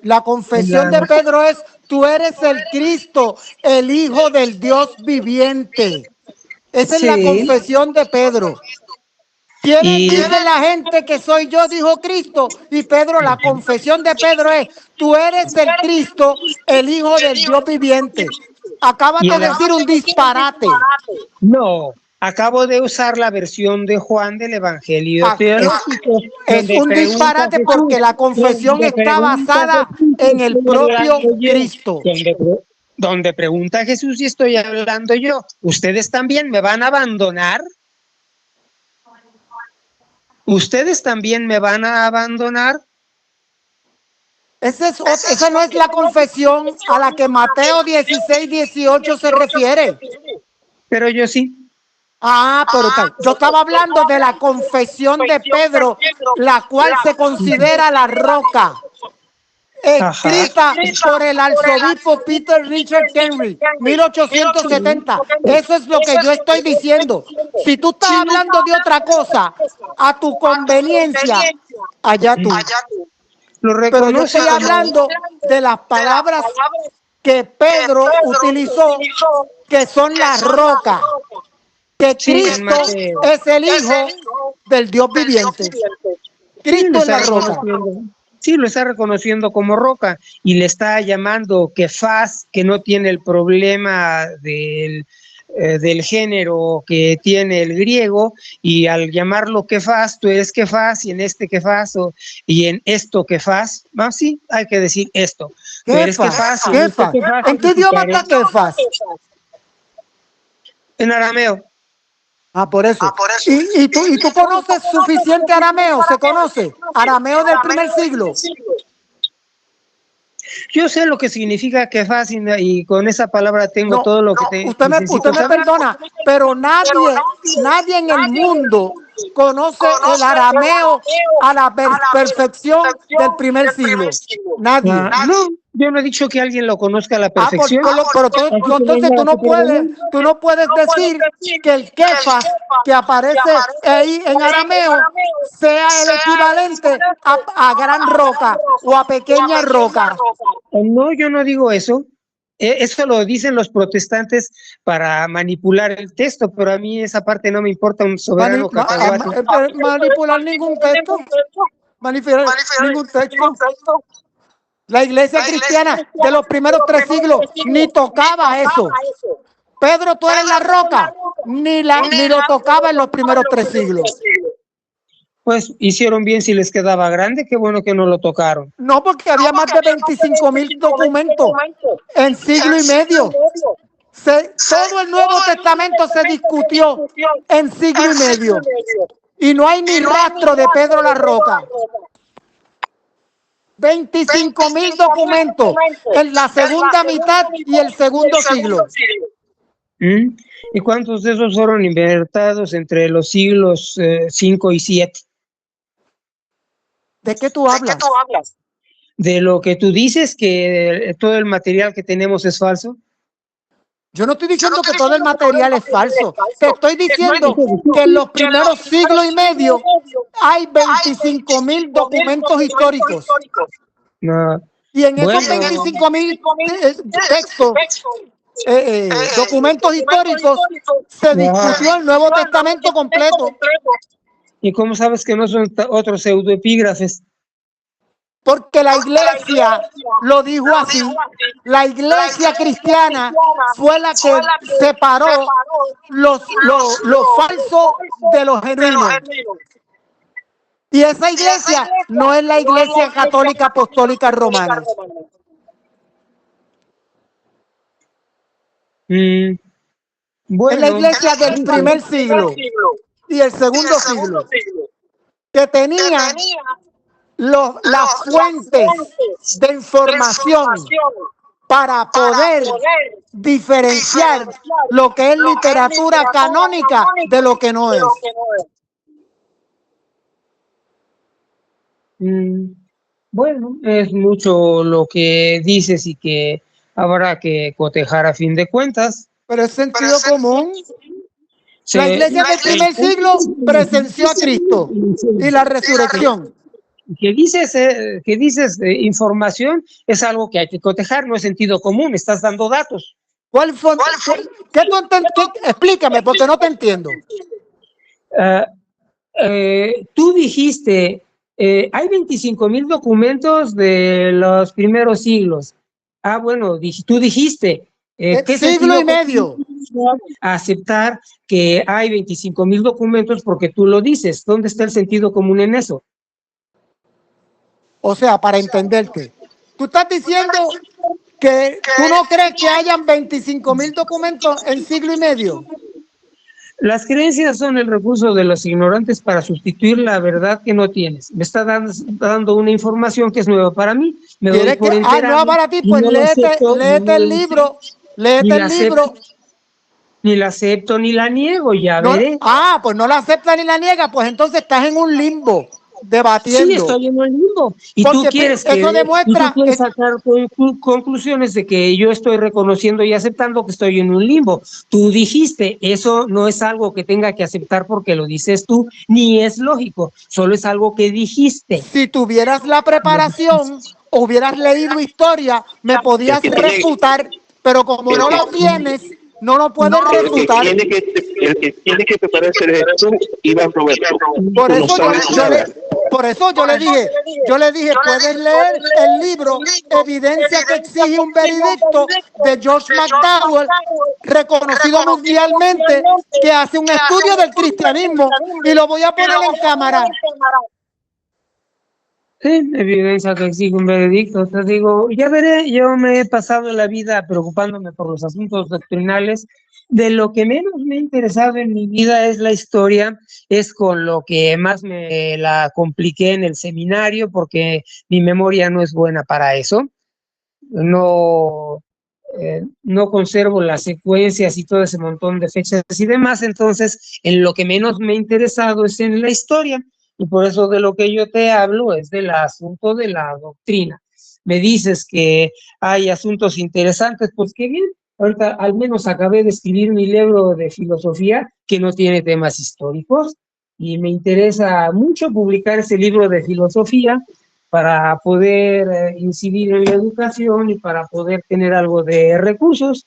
La confesión de Pedro es: tú eres el Cristo, el Hijo del Dios viviente. Esa es la confesión de Pedro. ¿Quién dice la gente que soy yo? Dijo Cristo. Y Pedro, la confesión de Pedro es: tú eres el Cristo, el Hijo del Dios viviente. Acabas de decir un disparate. No, acabo de usar la versión de Juan del Evangelio teológico. Es un disparate porque la confesión está basada en el propio Cristo. Donde pregunta Jesús y estoy hablando yo. ¿Ustedes también me van a abandonar? ¿Ustedes también me van a abandonar? Esa no es la confesión a la que Mateo 16:18 se refiere. Pero yo sí. Pero yo estaba hablando de la confesión de Pedro, la cual se considera la roca, escrita por el arzobispo Peter Richard Henry, 1870. Eso es lo que yo estoy diciendo. Si tú estás hablando de otra cosa, a tu conveniencia, allá tú. Pero yo estoy hablando de las palabras que Pedro utilizó, que son la roca, que Cristo es el Hijo del Dios viviente. Cristo es la roca. Sí, lo está reconociendo como roca y le está llamando Kefas, que no tiene el problema del género que tiene el griego, y al llamarlo Kefas, tú eres Kefas, y en este Kefas y en esto Kefas, sí, hay que decir esto. Tú eres Kefas. ¿En qué idioma está Kefas? En arameo. Por eso. ¿Y tú conoces suficiente arameo? ¿Se conoce? Arameo del primer siglo. Yo sé lo que significa Kefas y con esa palabra tengo todo lo que te usted me perdona, pero nadie en el mundo conoce el arameo a la perfección del primer siglo. Nadie. No, yo no he dicho que alguien lo conozca a la perfección. Entonces tú no puedes decir que el Kefas que aparece ahí en arameo sea el equivalente a gran roca o a pequeña roca. No, yo no digo eso. Eso lo dicen los protestantes para manipular el texto, pero a mí esa parte no me importa un soberano cacahuate. Manipular ningún texto. Manipular ningún texto. La iglesia cristiana de los primeros 3 siglos ni tocaba eso. Pedro, tú eres la roca, ni lo tocaba en los primeros 3 siglos. Pues hicieron bien si les quedaba grande, qué bueno que no lo tocaron. No, porque había más de 25,000 documentos en siglo y medio. Todo el Nuevo Testamento se discutió en siglo y medio. y no hay ni rastro de Pedro la Roca. 25.000 documentos en la segunda mitad y el segundo siglo. ¿Mm? ¿Y cuántos de esos fueron inventados entre los siglos 5 y 7? ¿De qué tú hablas? De lo que tú dices, que todo el material que tenemos es falso. Yo no estoy diciendo que todo el material es falso. Te estoy diciendo que en los primeros siglos y medio hay 25.000 documentos históricos. No. Y en esos Bueno. 25.000 textos, documentos históricos, se discutió el Nuevo Testamento completo. ¿Y cómo sabes que no son otros pseudoepígrafes? Porque la iglesia lo dijo así. La iglesia cristiana fue la que separó los falsos de los genuinos. Y esa iglesia no es la iglesia católica apostólica romana. Bueno. Es la iglesia del primer siglo y el segundo siglo, que tenía las fuentes de información para poder diferenciar lo que es literatura canónica de lo que no es. Bueno, es mucho lo que dices y que habrá que cotejar a fin de cuentas. Pero es sentido común. La iglesia del primer siglo presenció a Cristo y la resurrección. Que dices información es algo que hay que cotejar, no es sentido común, estás dando datos. Explícame, porque no te entiendo. Tú dijiste, hay 25.000 documentos de los primeros siglos. Bueno, tú dijiste, ¿qué siglo y medio? Aceptar que hay 25.000 documentos porque tú lo dices. ¿Dónde está el sentido común en eso? O sea, para entenderte, tú estás diciendo que tú no crees que hayan 25.000 documentos en siglo y medio. Las creencias son el recurso de los ignorantes para sustituir la verdad que no tienes. Me está dando una información que es nueva para mí. Me doy por enterado. Nueva para ti, pues no léete el libro. Léete el libro. Ni la acepto ni la niego, ya veré. Pues no la acepta ni la niega, pues entonces estás en un limbo, debatiendo. Sí, estoy en un limbo. Y porque tú quieres sacar conclusiones de que yo estoy reconociendo y aceptando que estoy en un limbo. Tú dijiste, eso no es algo que tenga que aceptar porque lo dices tú, ni es lógico, solo es algo que dijiste. Si tuvieras la preparación, hubieras leído historia, me podías refutar, pero como no lo tienes, no lo puedes refutar. El que tiene que prepararse eres tú, Iván Roberto. Por eso yo le dije, puedes leer el libro Evidencia que exige un veredicto de George McDowell, reconocido mundialmente, que hace un estudio del cristianismo, y lo voy a poner en cámara. Sí, evidencia que exige un veredicto. Te digo, ya veré, yo me he pasado la vida preocupándome por los asuntos doctrinales. De lo que menos me ha interesado en mi vida es la historia, es con lo que más me la compliqué en el seminario, porque mi memoria no es buena para eso. No conservo las secuencias y todo ese montón de fechas y demás, entonces en lo que menos me ha interesado es en la historia. Y por eso de lo que yo te hablo es del asunto de la doctrina. Me dices que hay asuntos interesantes, pues qué bien. Ahorita al menos acabé de escribir mi libro de filosofía que no tiene temas históricos y me interesa mucho publicar ese libro de filosofía para poder incidir en la educación y para poder tener algo de recursos.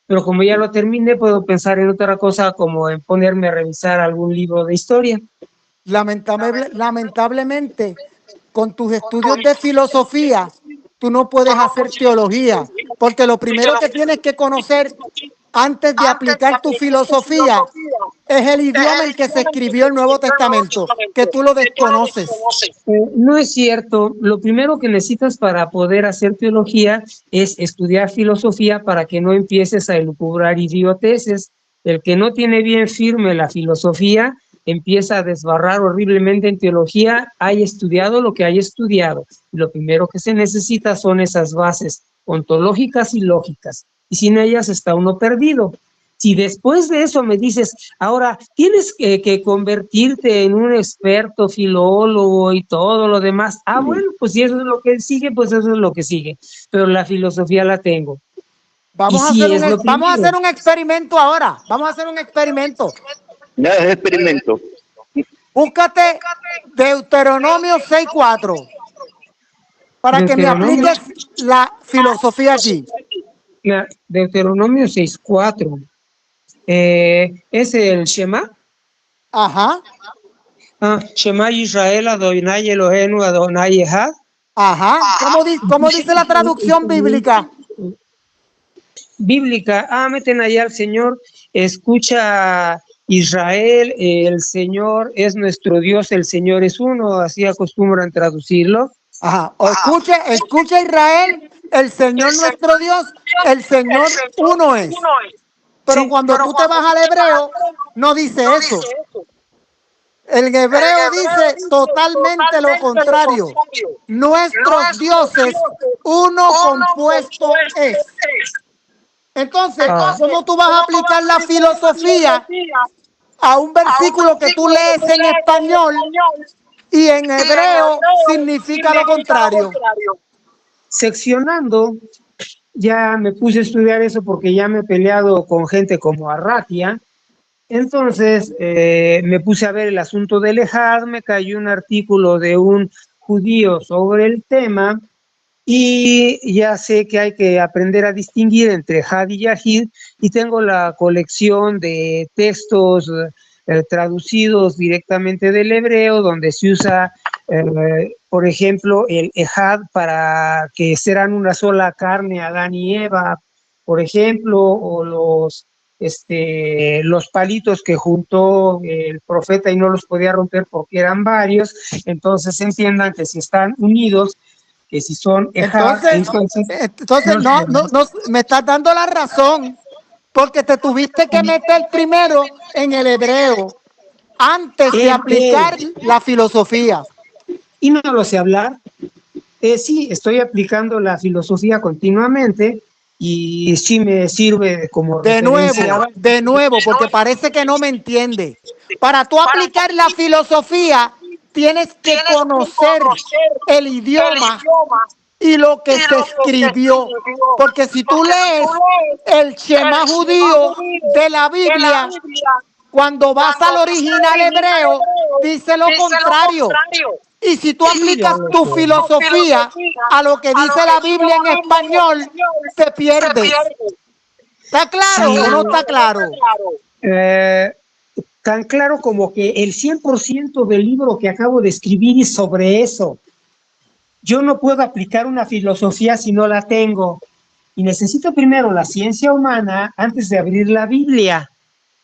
Pero como ya lo terminé, puedo pensar en otra cosa como en ponerme a revisar algún libro de historia. Lamentablemente, con tus estudios de filosofía, tú no puedes hacer teología, porque lo primero que tienes que conocer antes de aplicar tu filosofía es el idioma en que se escribió el Nuevo Testamento, que tú lo desconoces. No es cierto. Lo primero que necesitas para poder hacer teología es estudiar filosofía para que no empieces a elucubrar idioteces. El que no tiene bien firme la filosofía empieza a desbarrar horriblemente en teología, haya estudiado lo que haya estudiado. Lo primero que se necesita son esas bases ontológicas y lógicas, y sin ellas está uno perdido. Si después de eso me dices, ahora tienes que convertirte en un experto filólogo y todo lo demás, bueno, pues si eso es lo que sigue, pues eso es lo que sigue, pero la filosofía la tengo. Vamos a hacer un experimento ahora. Vamos a hacer un experimento. Nada es experimento. Búscate Deuteronomio 6:4 para que me apliques la filosofía allí. Deuteronomio 6:4. ¿Es el Shema? Ajá. Shema Israel Adonai Eloheinu Adonai Echad. Ajá. ¿Cómo dice la traducción bíblica? Meten allá al Señor, escucha Israel, el Señor es nuestro Dios, el Señor es uno, así acostumbran traducirlo. Ajá. O escucha Israel, el Señor nuestro Dios, el Señor uno es. Pero sí, cuando tú te vas al hebreo, no dice eso. El hebreo dice totalmente lo contrario. Nuestros dioses, uno compuesto es. Entonces, ¿cómo tú vas a aplicar la filosofía a un versículo que tú lees en español y en hebreo significa lo contrario? Seccionando, ya me puse a estudiar eso porque ya me he peleado con gente como Arratia. Entonces me puse a ver el asunto del Ejad, me cayó un artículo de un judío sobre el tema y ya sé que hay que aprender a distinguir entre Had y Yahid, y tengo la colección de textos traducidos directamente del hebreo, donde se usa, por ejemplo, el Ejad para que serán una sola carne Adán y Eva, por ejemplo, o los palitos que juntó el profeta y no los podía romper porque eran varios. Entonces entiendan que si están unidos, que si son entonces no, me estás dando la razón, porque te tuviste que meter primero en el hebreo antes de aplicar la filosofía. Y no lo sé hablar. Sí, estoy aplicando la filosofía continuamente y sí me sirve como referencia. De nuevo, porque parece que no me entiende. Para tú aplicar la filosofía, tienes que conocer el idioma y lo que se escribió. Porque si tú lees el Shema judío de la Biblia, cuando vas al original hebreo, dice lo contrario. Y si tú aplicas tu filosofía a lo que dice la Biblia en español, te pierdes. ¿Está claro o no está claro? Tan claro como que el 100% del libro que acabo de escribir es sobre eso. Yo no puedo aplicar una filosofía si no la tengo. Y necesito primero la ciencia humana antes de abrir la Biblia.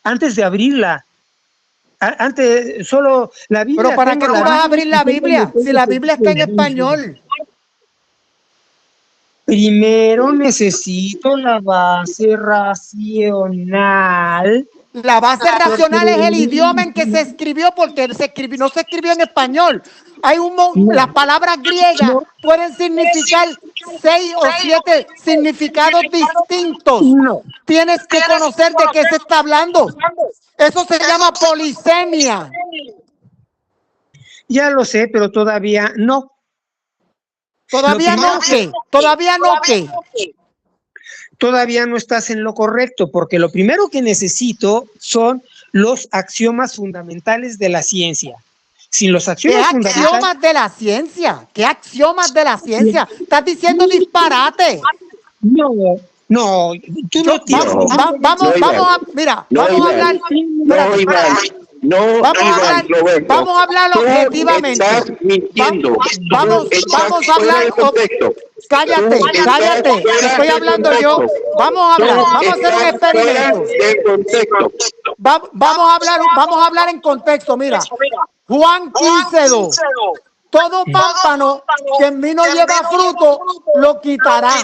Antes de abrirla. Antes, solo la Biblia. Pero ¿para qué tú vas a abrir la Biblia si la Biblia está en español? Primero necesito la base racional. La base racional es el idioma en que se escribió, porque no se escribió en español. Las palabras griegas pueden significar 6 o 7 significados distintos. Tienes que conocer de qué se está hablando. Eso se llama polisemia. Ya lo sé, pero todavía no. ¿Todavía no qué? ¿Todavía no qué? Todavía no estás en lo correcto, porque lo primero que necesito son los axiomas fundamentales de la ciencia. Sin los axiomas fundamentales... ¿Qué axiomas de la ciencia? ¿Qué axiomas de la ciencia? Estás diciendo disparate. No, tú no tienes... Vamos a hablar... Vamos a hablar objetivamente. Estás mintiendo. Vamos a hablar. Cállate, estoy hablando yo. Vamos a hacer un experimento. Vamos a hablar en contexto. Mira, Juan 15:2. Todo pámpano que en mí no lleva fruto, lo quitará.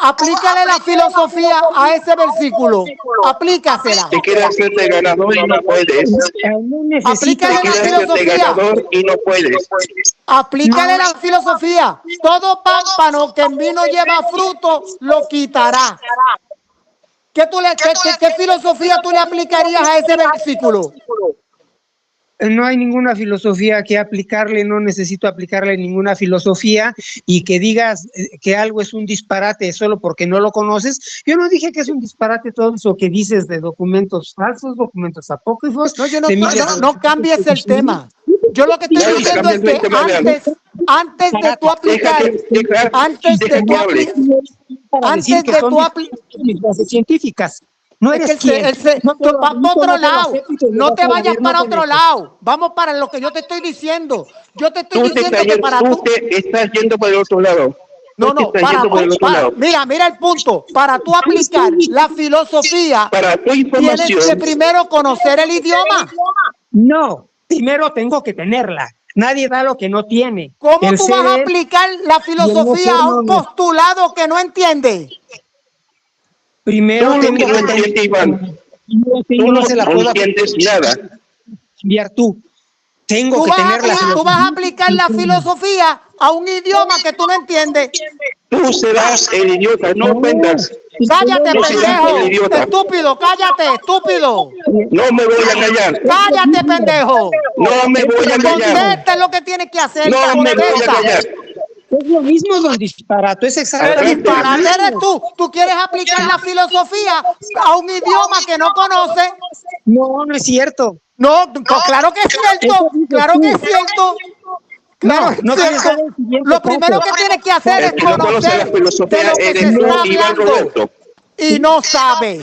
Aplícale la filosofía a ese versículo. Aplícasela. Te quieres hacerte ganador y no puedes. No necesito Aplícale Te la quieres hacerte filosofía. ganador y no puedes. Aplícale la filosofía. Todo pámpano que en mí no lleva fruto, lo quitará. ¿Qué filosofía tú le aplicarías a ese versículo? No hay ninguna filosofía que aplicarle, no necesito aplicarle ninguna filosofía, y que digas que algo es un disparate solo porque no lo conoces. Yo no dije que es un disparate todo eso que dices de documentos falsos, documentos apócrifos. No cambies el tema. Yo lo que estoy Claro, diciendo es cambiando el que tema de antes de tú aplicar, Para decir que son bases científicas. No es eres que quien. tú vas para otro lado. No te vayas para otro lado. Vamos para lo que yo te estoy diciendo. Yo te estoy diciendo que para tú te estás yendo por el otro lado. No, Tú te estás yendo por el otro lado. mira el punto. Para tú aplicar la filosofía, Para tu tienes información, que primero conocer el idioma. No, primero tengo que tenerla. Nadie da lo que no tiene. ¿Cómo El tú vas a ser aplicar la filosofía a un postulado que no entiende? primero tú tengo no que entiendes, Iván. yo Tú no se la no puedo entiendes nada. cambiar tú. Tengo Tú que tener la tú vas a aplicar la filosofía a un idioma que tú no entiendes. Tú serás el idiota, no ofendas. Cállate, Tú serás pendejo. el idiota. Estúpido, cállate, estúpido. No me voy a callar. Cállate, pendejo. No me voy a callar. Contesta lo que tienes que hacer. No me voy a Contesta. callar. Es lo mismo, don Disparato, es El exactamente disparate eres tú. Tú quieres aplicar la filosofía a un idioma que no conoces. No, no es cierto. No, claro que es cierto. Claro que es cierto. Claro, No que es quieres cierto. saber el siguiente Lo primero paso. que tienes que hacer El es que no conoce la conocer de filosofía lo que se eres está tú, Iván hablando. Roberto. Y no sabes.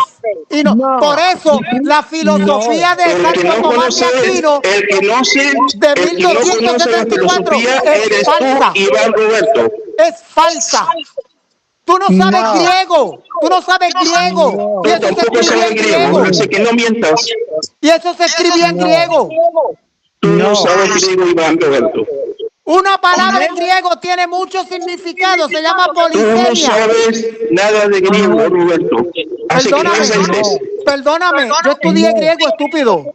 No. Por eso la filosofía de El que Santo no Tomás conoce, de Aquino el que no sé, de el que no conoce la 1274 filosofía es eres falsa. tú, Iván Roberto. Es falsa. Tú no sabes No. griego. Tú no sabes griego. No. Y Yo eso se tampoco escribió sé en griego, griego. así que no mientas. Y eso se escribió en griego. Tú no No. sabes griego, Iván Roberto. Una palabra en griego tiene mucho significado. Se llama Tú no polisemia. sabes nada de griego, Roberto. Así que no inventes. Perdóname. Yo estudié griego, estúpido.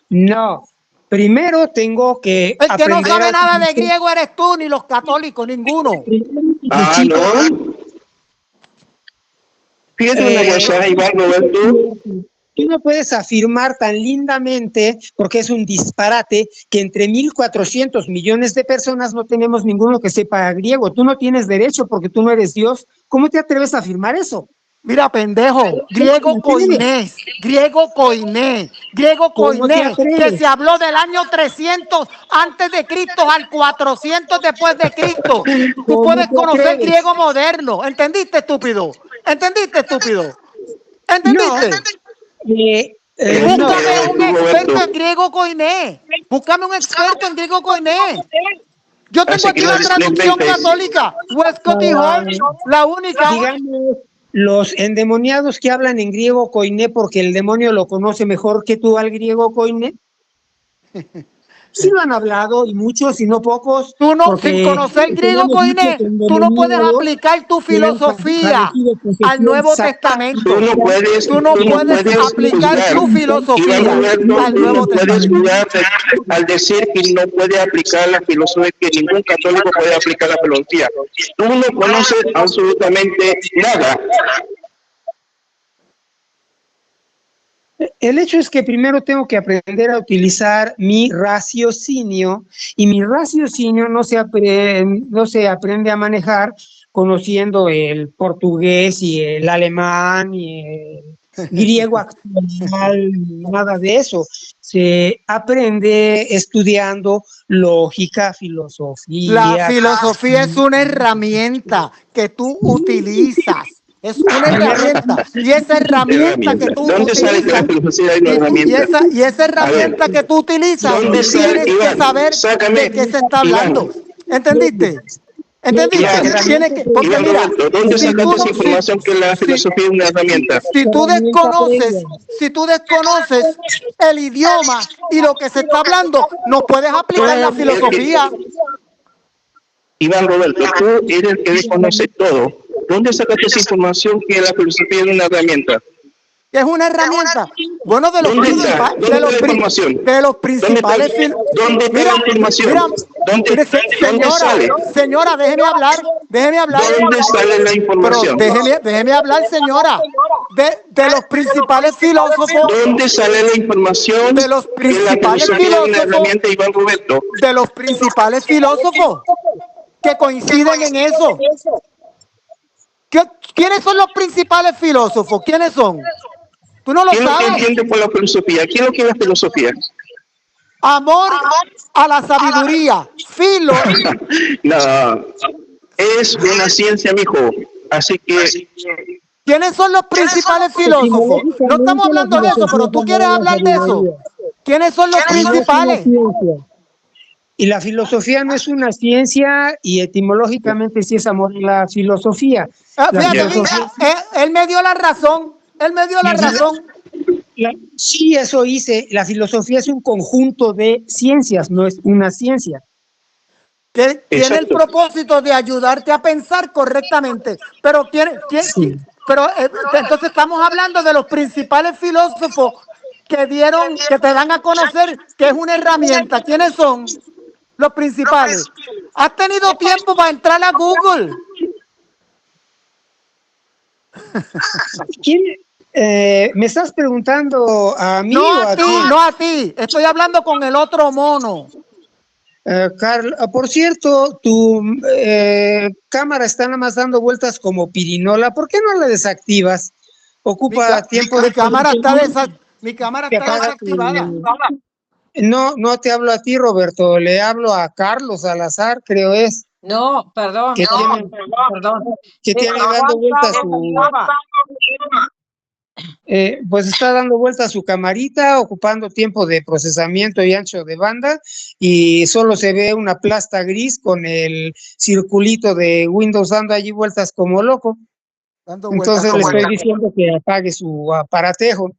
No. Primero tengo que El que no aprender sabe a nada de utilizar- griego eres tú, ni los católicos, ninguno. Ah, no. Fíjate una cosa, Iván Roberto. Tú no puedes afirmar tan lindamente, porque es un disparate, que entre 1.400 millones de personas no tenemos ninguno que sepa griego. Tú no tienes derecho porque tú no eres Dios. ¿Cómo te atreves a afirmar eso? Mira, pendejo, griego koiné, ¿Cómo te atreves? que se habló del año 300 antes de Cristo al 400 después de Cristo. Tú ¿Cómo puedes te conocer atreves? griego moderno. ¿Entendiste, estúpido? ¿Entendiste, estúpido? ¿Entendiste? No, Búscame un Roberto. experto en griego koiné. Búscame un experto en griego koiné. Yo tengo Así aquí que la no traducción inventes. católica. Westcott y Hall, la única. digamos, los endemoniados que hablan en griego koiné porque el demonio lo conoce mejor que tú al griego koiné. Sí lo han hablado, y muchos, y no pocos. Tú no, porque sin conocer griego tenemos koiné, muchos tú no puedes endemoniados aplicar tu que han filosofía padecido posesión al Nuevo satánica. Testamento. Tú no puedes aplicar juzgar. tu filosofía Iván Roberto, al tú Nuevo no puedes Testamento. juzgar al decir que no puede aplicar la filosofía, que ningún católico puede aplicar la filosofía. Tú no conoces absolutamente nada. El hecho es que primero tengo que aprender a utilizar mi raciocinio, y mi raciocinio no se aprende a manejar conociendo el portugués y el alemán y el griego actual, nada de eso. Se aprende estudiando lógica, filosofía. La filosofía es una herramienta que tú utilizas. Es una herramienta. Y esa herramienta que tú ¿Dónde sale que la utilizas, filosofía es una herramienta? y esa herramienta que tú utilizas, ¿dónde tú sale, tienes que Iván? saber Sácame, de qué se está Iván. hablando. ¿Entendiste? ¿Entendiste? Iván, Tienes que, porque Iván mira, Roberto, ¿dónde si sacaste tú esa no- información que la filosofía es una herramienta? si tú desconoces el idioma y lo que se está hablando, no puedes aplicar la filosofía. Iván Roberto, tú eres el que desconoce todo. ¿Dónde sacaste esa información que la filosofía es una herramienta? ¿Qué es una herramienta? Bueno, de los ¿Dónde está? ¿Dónde está la información? de los principales ¿Dónde está la información? ¿Dónde sale? Señora, déjeme hablar. ¿Dónde sale la información? Pero déjeme hablar, señora. De los principales filósofos. ¿Dónde sale la información De los que la principales filosofía es una filósofos. herramienta, Iván Roberto? De los principales filósofos que coinciden en eso. ¿Quiénes son los principales filósofos? ¿Quiénes son? Tú no lo ¿Quién es lo que sabes. entiende por la filosofía? ¿Quién es lo que es la filosofía? Amor a la sabiduría. Filo. No, es una ciencia, mijo. Así que ¿Quiénes son los principales filósofos? No estamos hablando de eso, pero tú quieres hablar de eso. ¿Quiénes son los principales? Y la filosofía no es una ciencia y etimológicamente sí es amor a la filosofía. Fíjate, él me dio la razón. Sí, eso hice. La filosofía es un conjunto de ciencias, no es una ciencia. Que tiene el Exacto. propósito de ayudarte a pensar correctamente. Pero Sí. entonces estamos hablando de los principales filósofos que te dan a conocer que es una herramienta. ¿Quiénes son los principales? ¿Has tenido tiempo para entrar a Google? ¿Quién? ¿Me estás preguntando a mí o a ti? No a ti. Estoy hablando con el otro mono. Por cierto, tu cámara está nada más dando vueltas como pirinola. ¿Por qué no la desactivas? Ocupa tiempo Mi de... cámara está desactivada. No te hablo a ti, Roberto. Le hablo a Carlos Salazar, creo es. No, perdón, Que tiene, perdón. que tiene dando vueltas pues está dando vueltas su camarita, ocupando tiempo de procesamiento y ancho de banda, y solo se ve una plasta gris con el circulito de Windows dando allí vueltas como loco. Entonces le estoy diciendo que apague su aparatejo.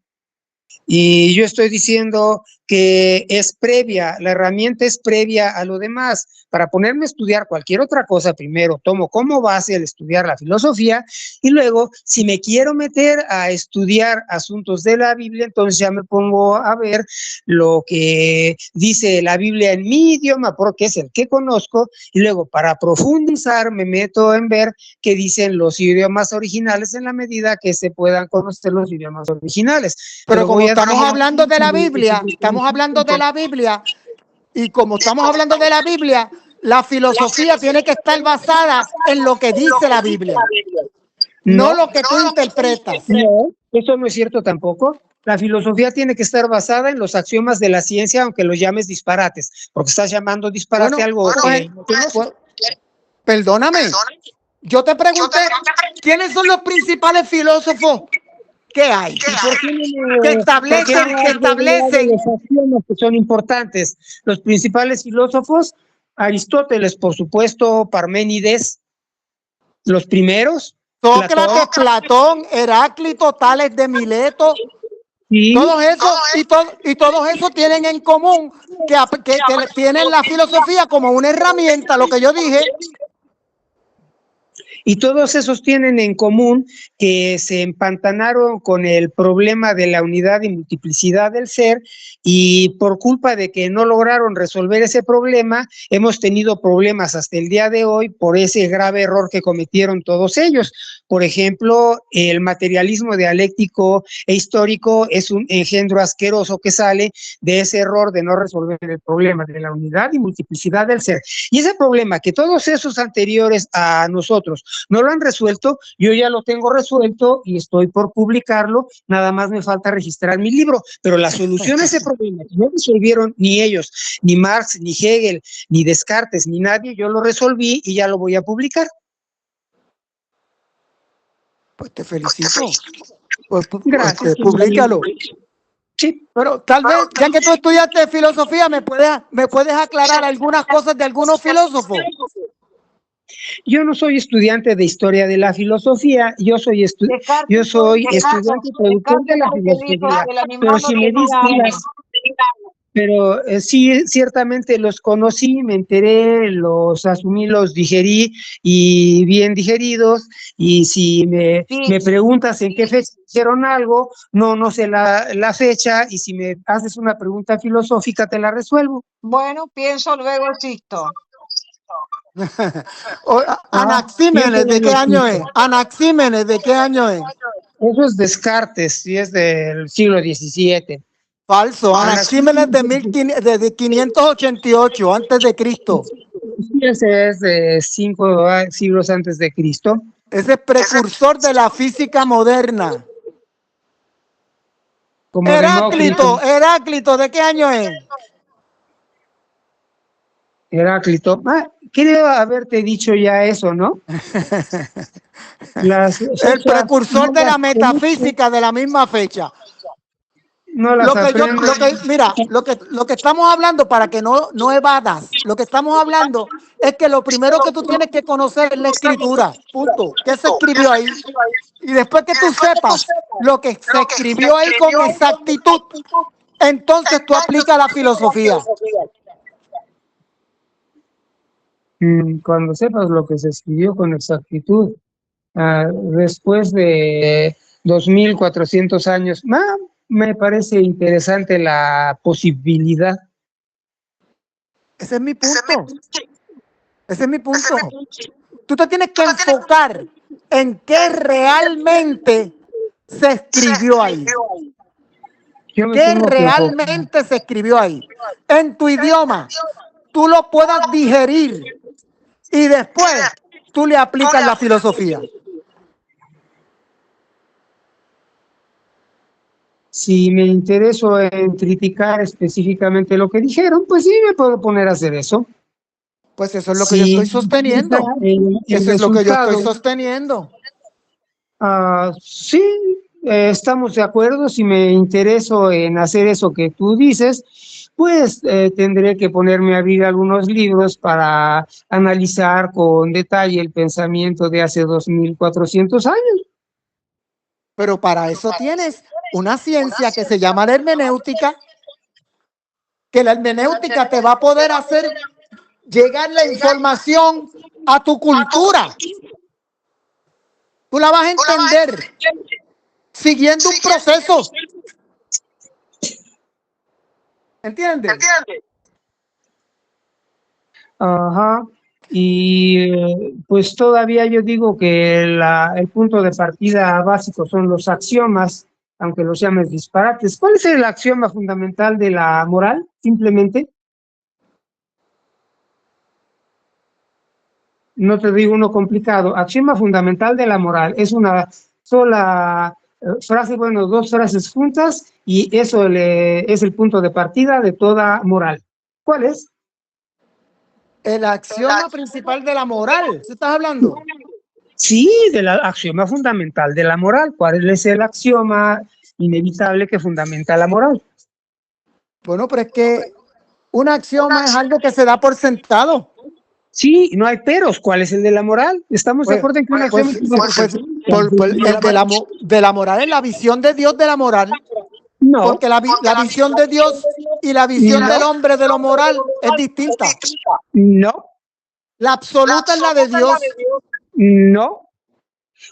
Y yo estoy diciendo que es previa, la herramienta es previa a lo demás. Para ponerme a estudiar cualquier otra cosa, primero tomo como base el estudiar la filosofía y luego, si me quiero meter a estudiar asuntos de la Biblia, entonces ya me pongo a ver lo que dice la Biblia en mi idioma, porque es el que conozco, y luego para profundizar me meto en ver qué dicen los idiomas originales en la medida que se puedan conocer los idiomas originales. Pero como estamos hablando de la Biblia, y como estamos hablando de la Biblia, la filosofía tiene que estar basada en lo que dice la Biblia, no lo que tú interpretas. No, eso no es cierto tampoco. La filosofía tiene que estar basada en los axiomas de la ciencia, aunque los llames disparates, porque estás llamando disparate algo que no. Perdóname, yo te pregunté, ¿quiénes son los principales filósofos que hay? Que establecen los axiomas que son importantes. Los principales filósofos, Aristóteles, por supuesto, Parménides, los primeros. Sócrates, Platón, Heráclito, Tales de Mileto, Sí. todos esos tienen en común que tienen la filosofía como una herramienta, lo que yo dije. Y todos esos tienen en común que se empantanaron con el problema de la unidad y multiplicidad del ser, y por culpa de que no lograron resolver ese problema, hemos tenido problemas hasta el día de hoy por ese grave error que cometieron todos ellos. Por ejemplo, el materialismo dialéctico e histórico es un engendro asqueroso que sale de ese error de no resolver el problema de la unidad y multiplicidad del ser. Y ese problema que todos esos anteriores a nosotros no lo han resuelto, yo ya lo tengo resuelto y estoy por publicarlo, nada más me falta registrar mi libro, pero la solución a ese problema que no resolvieron ni ellos, ni Marx, ni Hegel, ni Descartes, ni nadie, yo lo resolví y ya lo voy a publicar. Pues te felicito. Pues, Gracias. Publícalo. Sí. Pero tal vez, ya que tú estudiaste filosofía, ¿me puedes aclarar algunas cosas de algunos filósofos? Yo no soy estudiante de historia de la filosofía, yo soy estudiante productor de la filosofía, pero si me Pero sí, ciertamente los conocí, me enteré, los asumí, los digerí y bien digeridos. Y si me Sí, preguntas en qué fecha hicieron algo, no sé la fecha. Y si me haces una pregunta filosófica, te la resuelvo. bueno, pienso, luego existo. Anaxímenes, ¿de qué año es? Anaxímenes, ¿de qué año es? Eso es Descartes, y es del siglo XVII. Falso. Anaxímenes de 588 antes de Cristo. Sí, ese es de 5 siglos antes de Cristo. Ese es precursor de la física moderna. Como Demócrito, Heráclito, ¿de qué año es? Heráclito. Creo haberte dicho ya eso, ¿no? Las El fechas precursor de la metafísica de la misma fecha. no las aprendo. Mira, lo que estamos hablando, para que no evadas, lo que estamos hablando es que lo primero que tú tienes que conocer es la escritura, punto. ¿Qué se escribió ahí? Y después que tú sepas lo que se escribió ahí con exactitud, entonces tú aplicas la filosofía. Cuando sepas lo que se escribió con exactitud, después de 2400 años, me parece interesante la posibilidad. Ese es mi punto. Ese es mi punto. Tú te tienes que enfocar en qué realmente se escribió ahí. ¿Qué realmente se escribió ahí? En tu idioma, tú lo puedas digerir y después tú le aplicas la filosofía. Si me intereso en criticar específicamente lo que dijeron, pues sí me puedo poner a hacer eso. Pues eso es lo que yo estoy sosteniendo. Eso es lo que yo estoy sosteniendo. Sí, estamos de acuerdo. Si me intereso en hacer eso que tú dices, pues tendré que ponerme a abrir algunos libros para analizar con detalle el pensamiento de hace 2400 años. Pero para eso tienes una ciencia que se llama la hermenéutica, que la hermenéutica te va a poder hacer llegar la información a tu cultura. Tú la vas a entender siguiendo un proceso. ¿Entiendes? Ajá. Y pues todavía yo digo que el punto de partida básico son los axiomas, aunque los llames disparates. ¿Cuál es el axioma fundamental de la moral? Simplemente. No te digo uno complicado. Axioma fundamental de la moral es una sola frase, bueno, dos frases juntas, y eso es el punto de partida de toda moral. ¿Cuál es? El axioma principal de la moral. ¿Qué estás hablando? Sí, del axioma fundamental de la moral. ¿Cuál es el axioma inevitable que fundamenta la moral? Bueno, pero es que un axioma es algo que se da por sentado. Sí, no hay peros. ¿Cuál es el de la moral? ¿Estamos de acuerdo en que un axioma de la moral es la visión de Dios de la moral? No. Porque la visión de Dios y la visión del hombre de lo moral es distinta. No. La absoluta es la de Dios. No.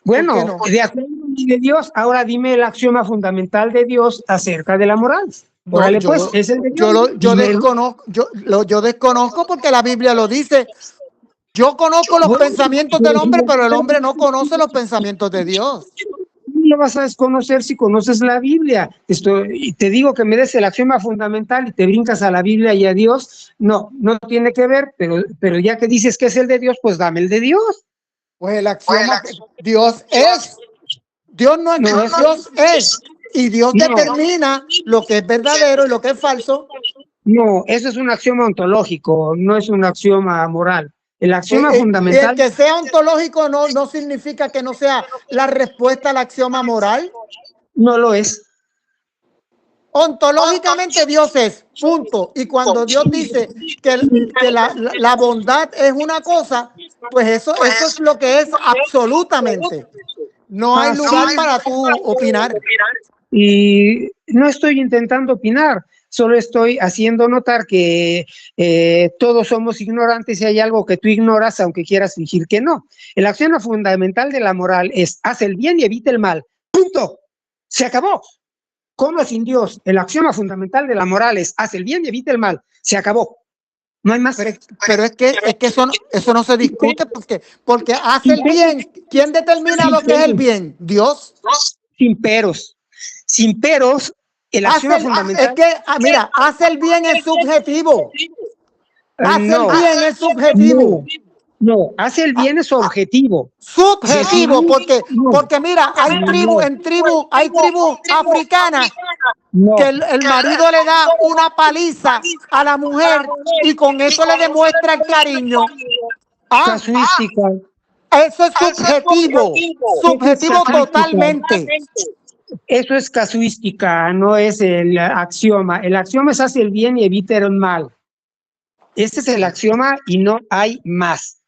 Bueno, de acuerdo de Dios, ahora dime el axioma fundamental de Dios acerca de la moral. Órale, pues, es el de Dios. Yo desconozco porque la Biblia lo dice. Yo conozco los pensamientos del hombre, pero el hombre no conoce los pensamientos de Dios. Lo vas a desconocer si conoces la Biblia. Y te digo que me des el axioma fundamental y te brincas a la Biblia y a Dios. No tiene que ver, pero ya que dices que es el de Dios, pues dame el de Dios. Pues el axioma, Dios es. Dios no es, Dios es. Y Dios determina lo que es verdadero y lo que es falso. No, eso es un axioma ontológico, no es un axioma moral. El axioma fundamental. El que sea ontológico no significa que no sea la respuesta al axioma moral. No lo es. Ontológicamente Dios es, punto. Y cuando Dios dice que la bondad es una cosa, pues eso es lo que es absolutamente. No hay lugar para tú opinar. Y no estoy intentando opinar. solo estoy haciendo notar que todos somos ignorantes y hay algo que tú ignoras, aunque quieras fingir que no. El axioma fundamental de la moral es: haz el bien y evita el mal. ¡Punto! Se acabó. ¿Cómo sin Dios? El axioma fundamental de la moral es: haz el bien y evita el mal. Se acabó. No hay más. Pero es que eso no se discute porque hace el bien. ¿Quién determina lo que es el bien? Dios. Sin peros. Sin peros, el axioma fundamental. Es que, mira, hace el bien es subjetivo. Hace el bien es subjetivo. No, hace el bien es objetivo. Subjetivo, porque mira, hay tribus africanas que el marido le da una paliza a la mujer y con eso le demuestra el cariño. Casuística. Eso es subjetivo totalmente. Eso es casuística, no es el axioma. El axioma es: hace el bien y evita el mal. Ese es el axioma y no hay más.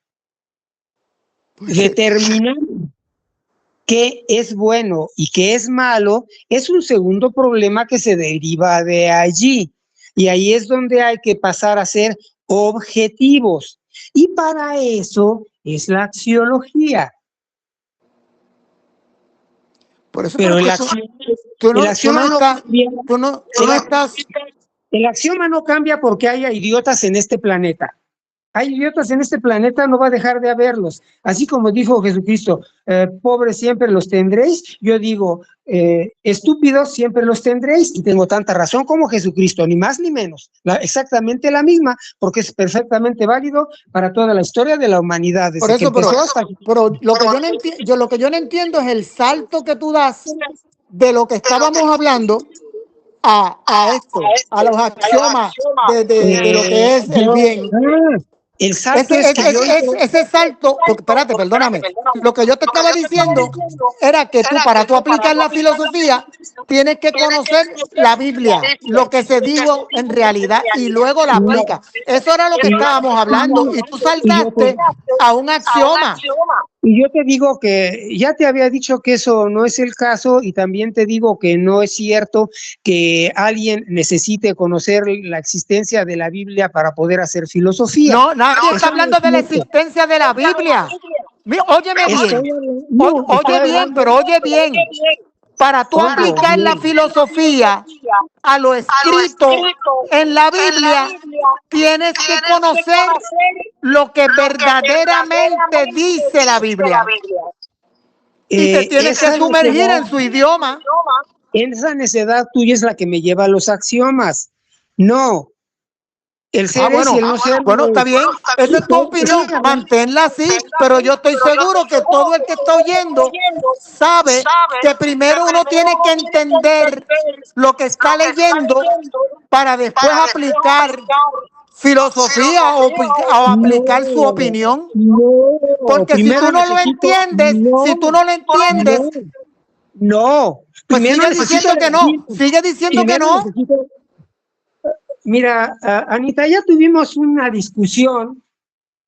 Determinar qué es bueno y qué es malo es un segundo problema que se deriva de allí. Y ahí es donde hay que pasar a ser objetivos. Y para eso es la axiología. Pero el axioma no cambia porque haya idiotas en este planeta. Hay idiotas en este planeta, no va a dejar de haberlos. Así como dijo Jesucristo, pobres siempre los tendréis. Yo digo, estúpidos siempre los tendréis, y tengo tanta razón como Jesucristo, ni más ni menos. Exactamente la misma, porque es perfectamente válido para toda la historia de la humanidad. Por eso, pero lo que yo no entiendo es el salto que tú das de lo que estábamos hablando a esto, a los axiomas de lo que es el bien. El salto ese salto, porque, espérate, perdóname. Lo que yo te estaba diciendo era que para tú aplicar la filosofía tienes que conocer la Biblia, lo que se dijo en realidad, y luego la aplicas. Eso era lo que estábamos hablando, y tú saltaste a un axioma. Y yo te digo que ya te había dicho que eso no es el caso, y también te digo que no es cierto que alguien necesite conocer la existencia de la Biblia para poder hacer filosofía. No, nadie está hablando de la existencia de la Biblia. Óyeme bien, pero oye bien. Para tú aplicar la filosofía a lo escrito en la Biblia, tienes que conocer lo que verdaderamente dice la Biblia. Y te tienes que sumergir en su idioma. Esa necedad tuya es la que me lleva a los axiomas. No. El ser es y el no ser. Bueno, está bien. Esa es tu opinión. Manténla así. Pero yo estoy seguro que todo el que está oyendo sabe que primero uno tiene que entender lo que está leyendo para después aplicar filosofía o aplicar su opinión. Porque si tú no lo entiendes, no. Pues sigue diciendo que no. Sigue diciendo que no. Mira, Anita, ya tuvimos una discusión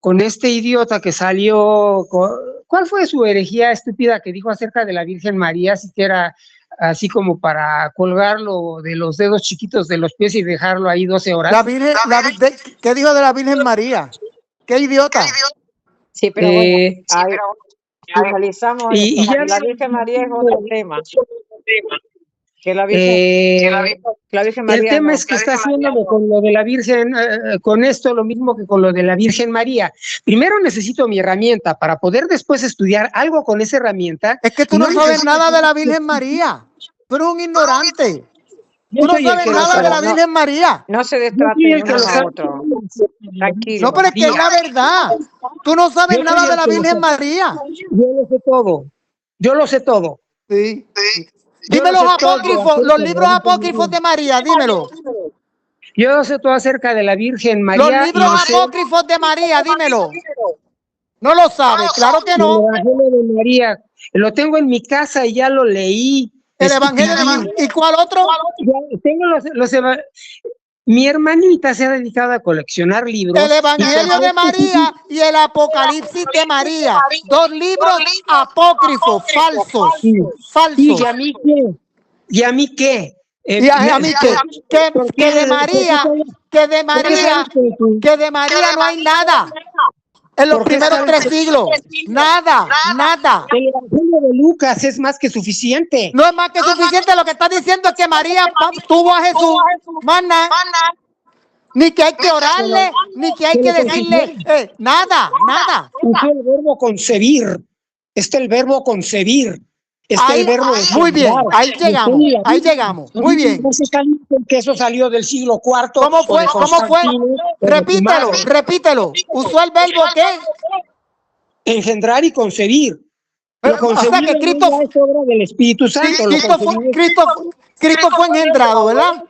con este idiota que salió. ¿Cuál fue su herejía estúpida que dijo acerca de la Virgen María? Si que era así como para colgarlo de los dedos chiquitos de los pies y dejarlo ahí 12 horas. ¿Qué dijo de la Virgen María? ¿Qué idiota? Sí, pero bueno, analizamos y ya la Virgen María es otro tema. Que la Virgen María. El tema es que está haciéndolo con lo de la Virgen, con esto lo mismo que con lo de la Virgen María. Primero necesito mi herramienta para poder después estudiar algo con esa herramienta. Es que tú no sabes nada de la Virgen María. Tú eres un ignorante. Tú no sabes nada de la Virgen María. No se destraten uno a otro. Tranquilo. No, pero es que es la verdad. Tú no sabes nada de la Virgen María. Yo lo sé todo. Sí. Dime los apócrifos, los libros apócrifos de María, dímelo. Yo sé todo acerca de la Virgen María. Los libros apócrifos de María, dímelo. No lo sabes, claro que no. El Evangelio de María, lo tengo en mi casa y ya lo leí. El Evangelio de María. ¿Y cuál otro? Tengo mi hermanita se ha dedicado a coleccionar libros. El Evangelio de María y el Apocalipsis de María. 2 libros apócrifos, falsos. ¿Y a mí qué? Y a mí que de María, que de María, que de María no hay nada. En los primeros 3 siglos, nada, nada. El Evangelio de Lucas es más que suficiente. No es más que suficiente. Lo que está diciendo es que María tuvo a Jesús, más nada. Ni que hay que orarle, ni que hay que decirle nada, nada. Usó el verbo concebir. Está el verbo concebir. Está el verbo muy bien, ahí llegamos, muy bien. Que eso salió del siglo IV. ¿Cómo fue? Repítelo. ¿Usó el verbo qué? Engendrar y concebir. O sea que Cristo es obra del Espíritu Santo. Cristo fue engendrado, ¿verdad?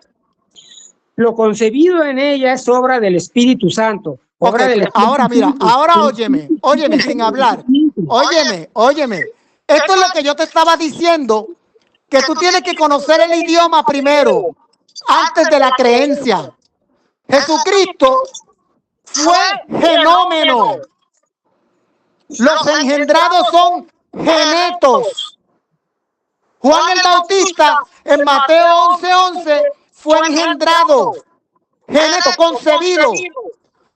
Lo concebido en ella es obra del Espíritu Santo. Ahora mira, óyeme sin hablar. Óyeme. Esto es lo que yo te estaba diciendo, que tú tienes que conocer el idioma primero, antes de la creencia. Jesucristo fue genómeno. Los engendrados son genetos. Juan el Bautista en Mateo 11:11 fue engendrado, geneto, concebido.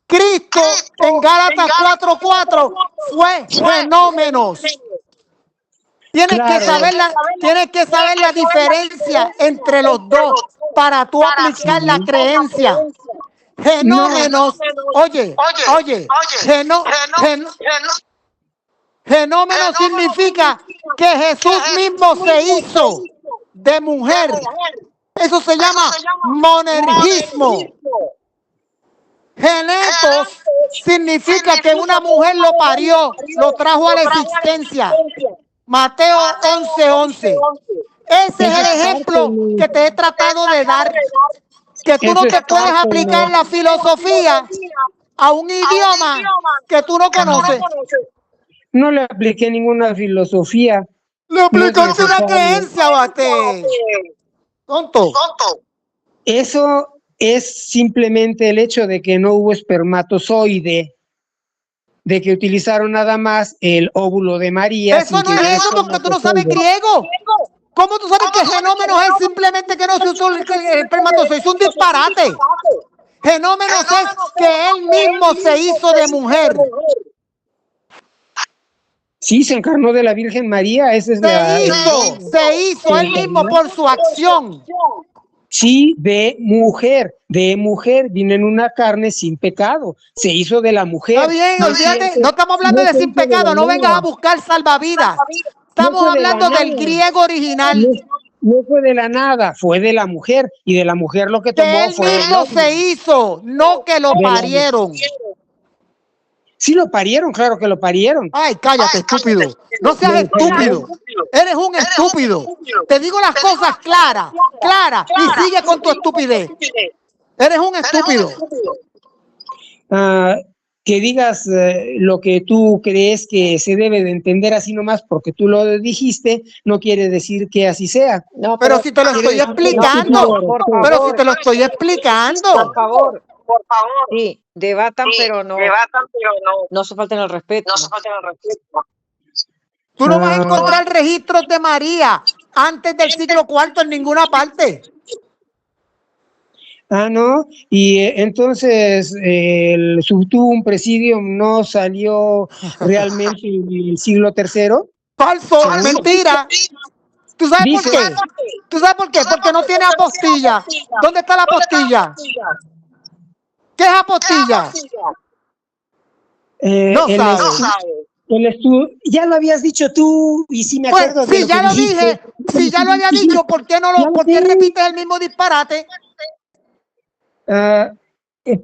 Cristo en Gálatas 4:4 fue genómenos. Tienes que saber la diferencia entre los dos para tú aplicar la creencia. Genómenos, genómeno significa que Jesús mismo se hizo de mujer. Eso se llama monergismo. Genetos significa que una mujer lo parió, lo trajo a la existencia. Mateo 11:11. Ese es el ejemplo que te he tratado de dar. Que tú no te puedes aplicar la filosofía a un idioma que tú no conoces. No le apliqué ninguna filosofía. Le aplicaste una creencia, bate. Tonto. Eso es simplemente el hecho de que no hubo espermatozoide, de que utilizaron nada más el óvulo de María. Eso no es eso porque tú no sabes griego. ¿Cómo tú sabes que genómenos es simplemente que no se usó el espermatozoide? Es un disparate. Genómenos es que él mismo se hizo de mujer. Sí, se encarnó de la Virgen María. Esa es se hizo él mismo por su acción. Sí, de mujer vino en una carne sin pecado, se hizo de la mujer. Está bien, olvídate, no estamos hablando de sin pecado, no vengas a buscar salvavidas. Estamos hablando del griego original. No fue de la nada, fue de la mujer, y de la mujer lo que tomó fue... Él mismo se hizo, no que lo parieron. Sí lo parieron, claro que lo parieron. Ay, cállate, estúpido. No seas estúpido. Eres un estúpido. Te digo las cosas claras, y sigue con tu estupidez. Eres un estúpido. Que digas lo que tú crees que se debe de entender así nomás porque tú lo dijiste, no quiere decir que así sea. No, pero si te lo estoy explicando. Pero si te lo estoy explicando. Por favor. Sí, debatan, pero no se falten el respeto. Tú no vas a encontrar registros de María antes del siglo IV en ninguna parte. ¿No? Y entonces el Subtum Presidium no salió realmente en el siglo III. Falso, mentira. ¿Tú sabes por qué? ¿Tú sabes por qué? Porque no tiene apostilla. ¿Dónde está la apostilla? ¿Qué es apostilla? No sabes. Ya lo habías dicho tú y si me acuerdo de si ya lo dije, si ya lo había dicho, ¿por qué repites el mismo disparate?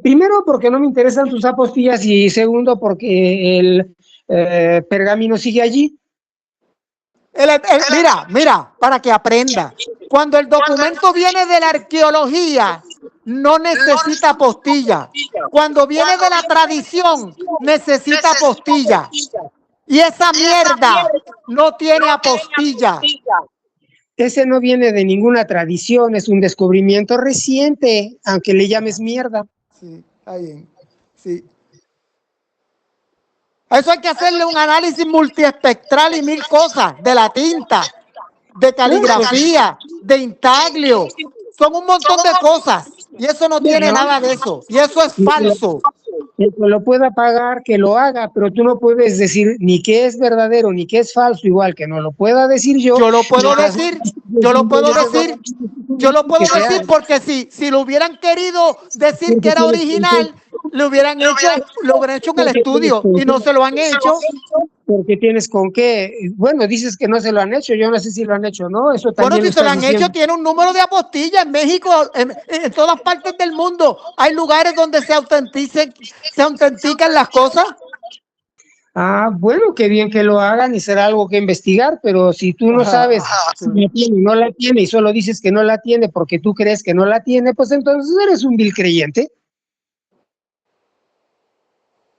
Primero porque no me interesan tus apostillas y segundo porque el pergamino sigue allí. Mira, para que aprenda. Cuando el documento viene de la arqueología, no necesita apostilla. Cuando viene de la tradición, necesita apostilla. Y esa mierda no tiene apostilla. Ese no viene de ninguna tradición, es un descubrimiento reciente, aunque le llames mierda. Sí, está bien. Sí. A eso hay que hacerle un análisis multiespectral y 1000 cosas, de la tinta, de caligrafía, de intaglio, son un montón de cosas. Y eso no tiene Bueno, nada de eso. Y eso es falso. el que lo pueda pagar, que lo haga, pero tú no puedes decir ni que es verdadero ni que es falso, igual que no lo pueda decir yo. Yo lo puedo Mientras- decir, yo lo puedo decir, yo lo puedo que sea- decir porque si lo hubieran querido decir que era original, lo hubieran hecho en el estudio y no se lo han hecho. Porque tienes con qué. Bueno, dices que no se lo han hecho, yo no sé si lo han hecho o no, eso Bueno, también si lo se lo estás han diciendo. hecho, tiene un número de apostilla en México, en todas partes del mundo. Hay lugares donde se autentican las cosas. Ah, bueno, qué bien que lo hagan y será algo que investigar, pero si tú no sabes si la tiene o no la tiene y solo dices que no la tiene porque tú crees que no la tiene, pues entonces eres un vil creyente.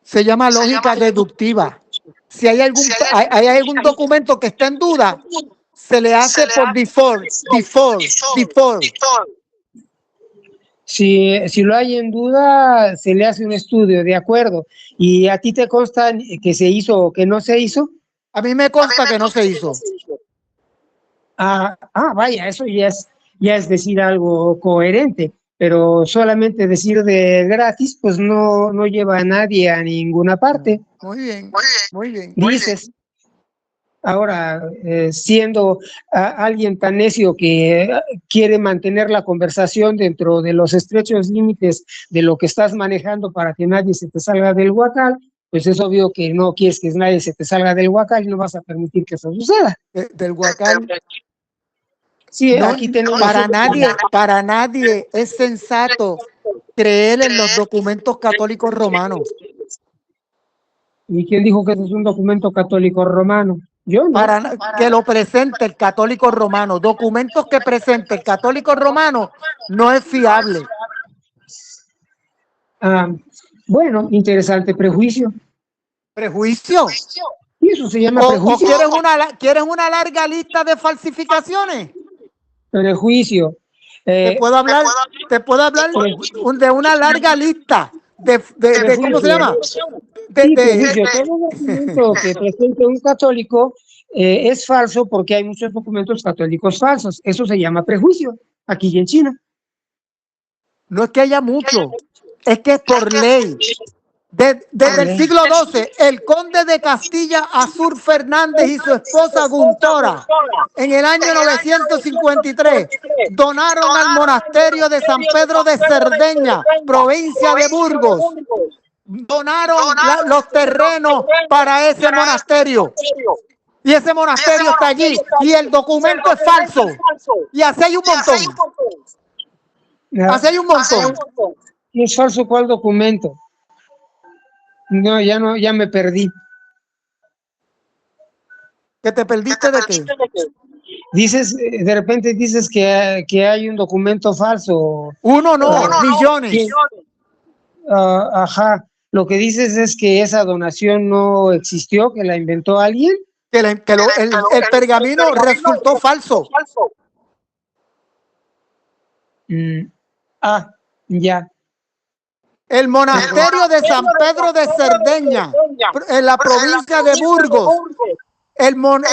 Se llama lógica deductiva. Si hay algún documento que está en duda, se le hace por default. Si lo hay en duda, se le hace un estudio, de acuerdo. ¿Y a ti te consta que se hizo o que no se hizo? A mí me consta que no se hizo. Vaya, eso ya es decir algo coherente, pero solamente decir de gratis, pues no lleva a nadie a ninguna parte. Muy bien, muy bien. Dices, ahora, siendo alguien tan necio que quiere mantener la conversación dentro de los estrechos límites de lo que estás manejando para que nadie se te salga del huacal, pues es obvio que no quieres que nadie se te salga del huacal y no vas a permitir que eso suceda. Del huacal. Sí, No, aquí tenemos... para nadie es sensato creer en los documentos católicos romanos. ¿Y quién dijo que ese es un documento católico romano? Yo no. Para que lo presente el católico romano. Documentos que presente el católico romano no es fiable. Bueno, interesante prejuicio. ¿Prejuicio? Y eso se llama ¿O prejuicio. quieres una larga lista de falsificaciones? Prejuicio. Te puedo hablar de una larga lista de ¿cómo se llama? Prejuicio. Todo documento que presente un católico es falso porque hay muchos documentos católicos falsos. Eso se llama prejuicio, aquí y en China. No es que haya mucho, es que es por ley. Desde el siglo XII, el conde de Castilla, Azur Fernández y su esposa Guntora, en el año 953, donaron al monasterio de San Pedro de Cerdeña, provincia de Burgos. Donaron los terrenos para ese monasterio. Y ese monasterio está allí. Y el documento es falso. Y así hay un montón. Así hay un montón. ¿Es falso cuál documento? No, ya me perdí. ¿Que te perdiste de qué? Dices, de repente dices que hay un documento falso. Uno no, millones. Ajá. Lo que dices es que esa donación no existió, que la inventó alguien. Que el pergamino resultó falso. Ya. El monasterio de San Pedro de Cerdeña, en la provincia de Burgos,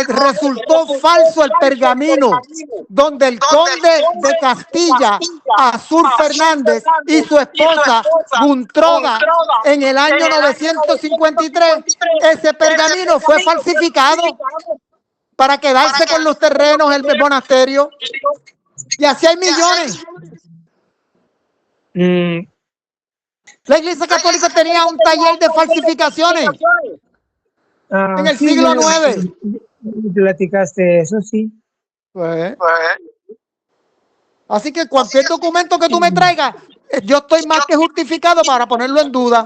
resultó falso el pergamino, donde el conde de Castilla, Azur Fernández, y su esposa Guntroga, en el año 953, ese pergamino fue falsificado para quedarse con los terrenos del monasterio. Y así hay millones. La Iglesia Católica tenía un taller de falsificaciones en el siglo IX. Platicaste eso, sí. Así que cualquier documento que tú me traigas, yo estoy más que justificado para ponerlo en duda.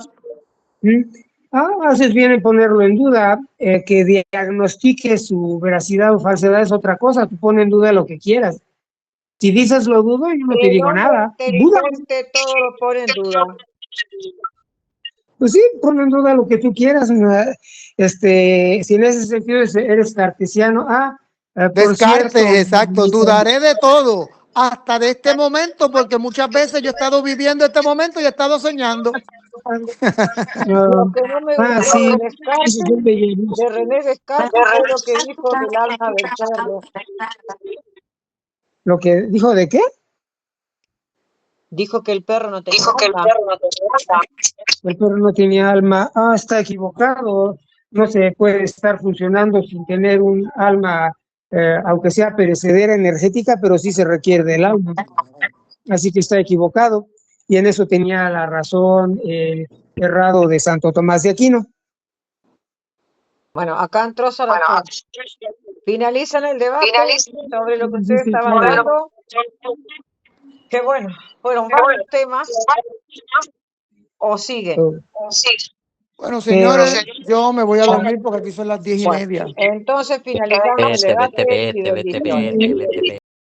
Haces bien en ponerlo en duda. Que diagnostique su veracidad o falsedad es otra cosa. Tú pones en duda lo que quieras. Si dices lo dudo, yo no te digo nada. Todo lo pone en duda. Pues sí, pon en duda lo que tú quieras. Si en ese sentido eres cartesiano. Descartes, exacto. Dudaré de todo, hasta de este momento, porque muchas veces yo he estado viviendo este momento y he estado soñando. Lo que no me gusta de René Descartes fue lo que dijo del alma del perro. ¿Lo que dijo de qué? Dijo que el perro no tenía alma. El perro no tenía alma. Ah, está equivocado. No se puede estar funcionando sin tener un alma, aunque sea perecedera energética, pero sí se requiere del alma. Así que está equivocado. Y en eso tenía la razón errado de Santo Tomás de Aquino. Bueno, acá entró Sarasú. Finalizan el debate sobre lo que ustedes estaban hablando. Que bueno, fueron varios temas. ¿O siguen? Bueno, señores, yo me voy a dormir porque aquí son las 10:30. Entonces finalizamos el debate y bendiciones.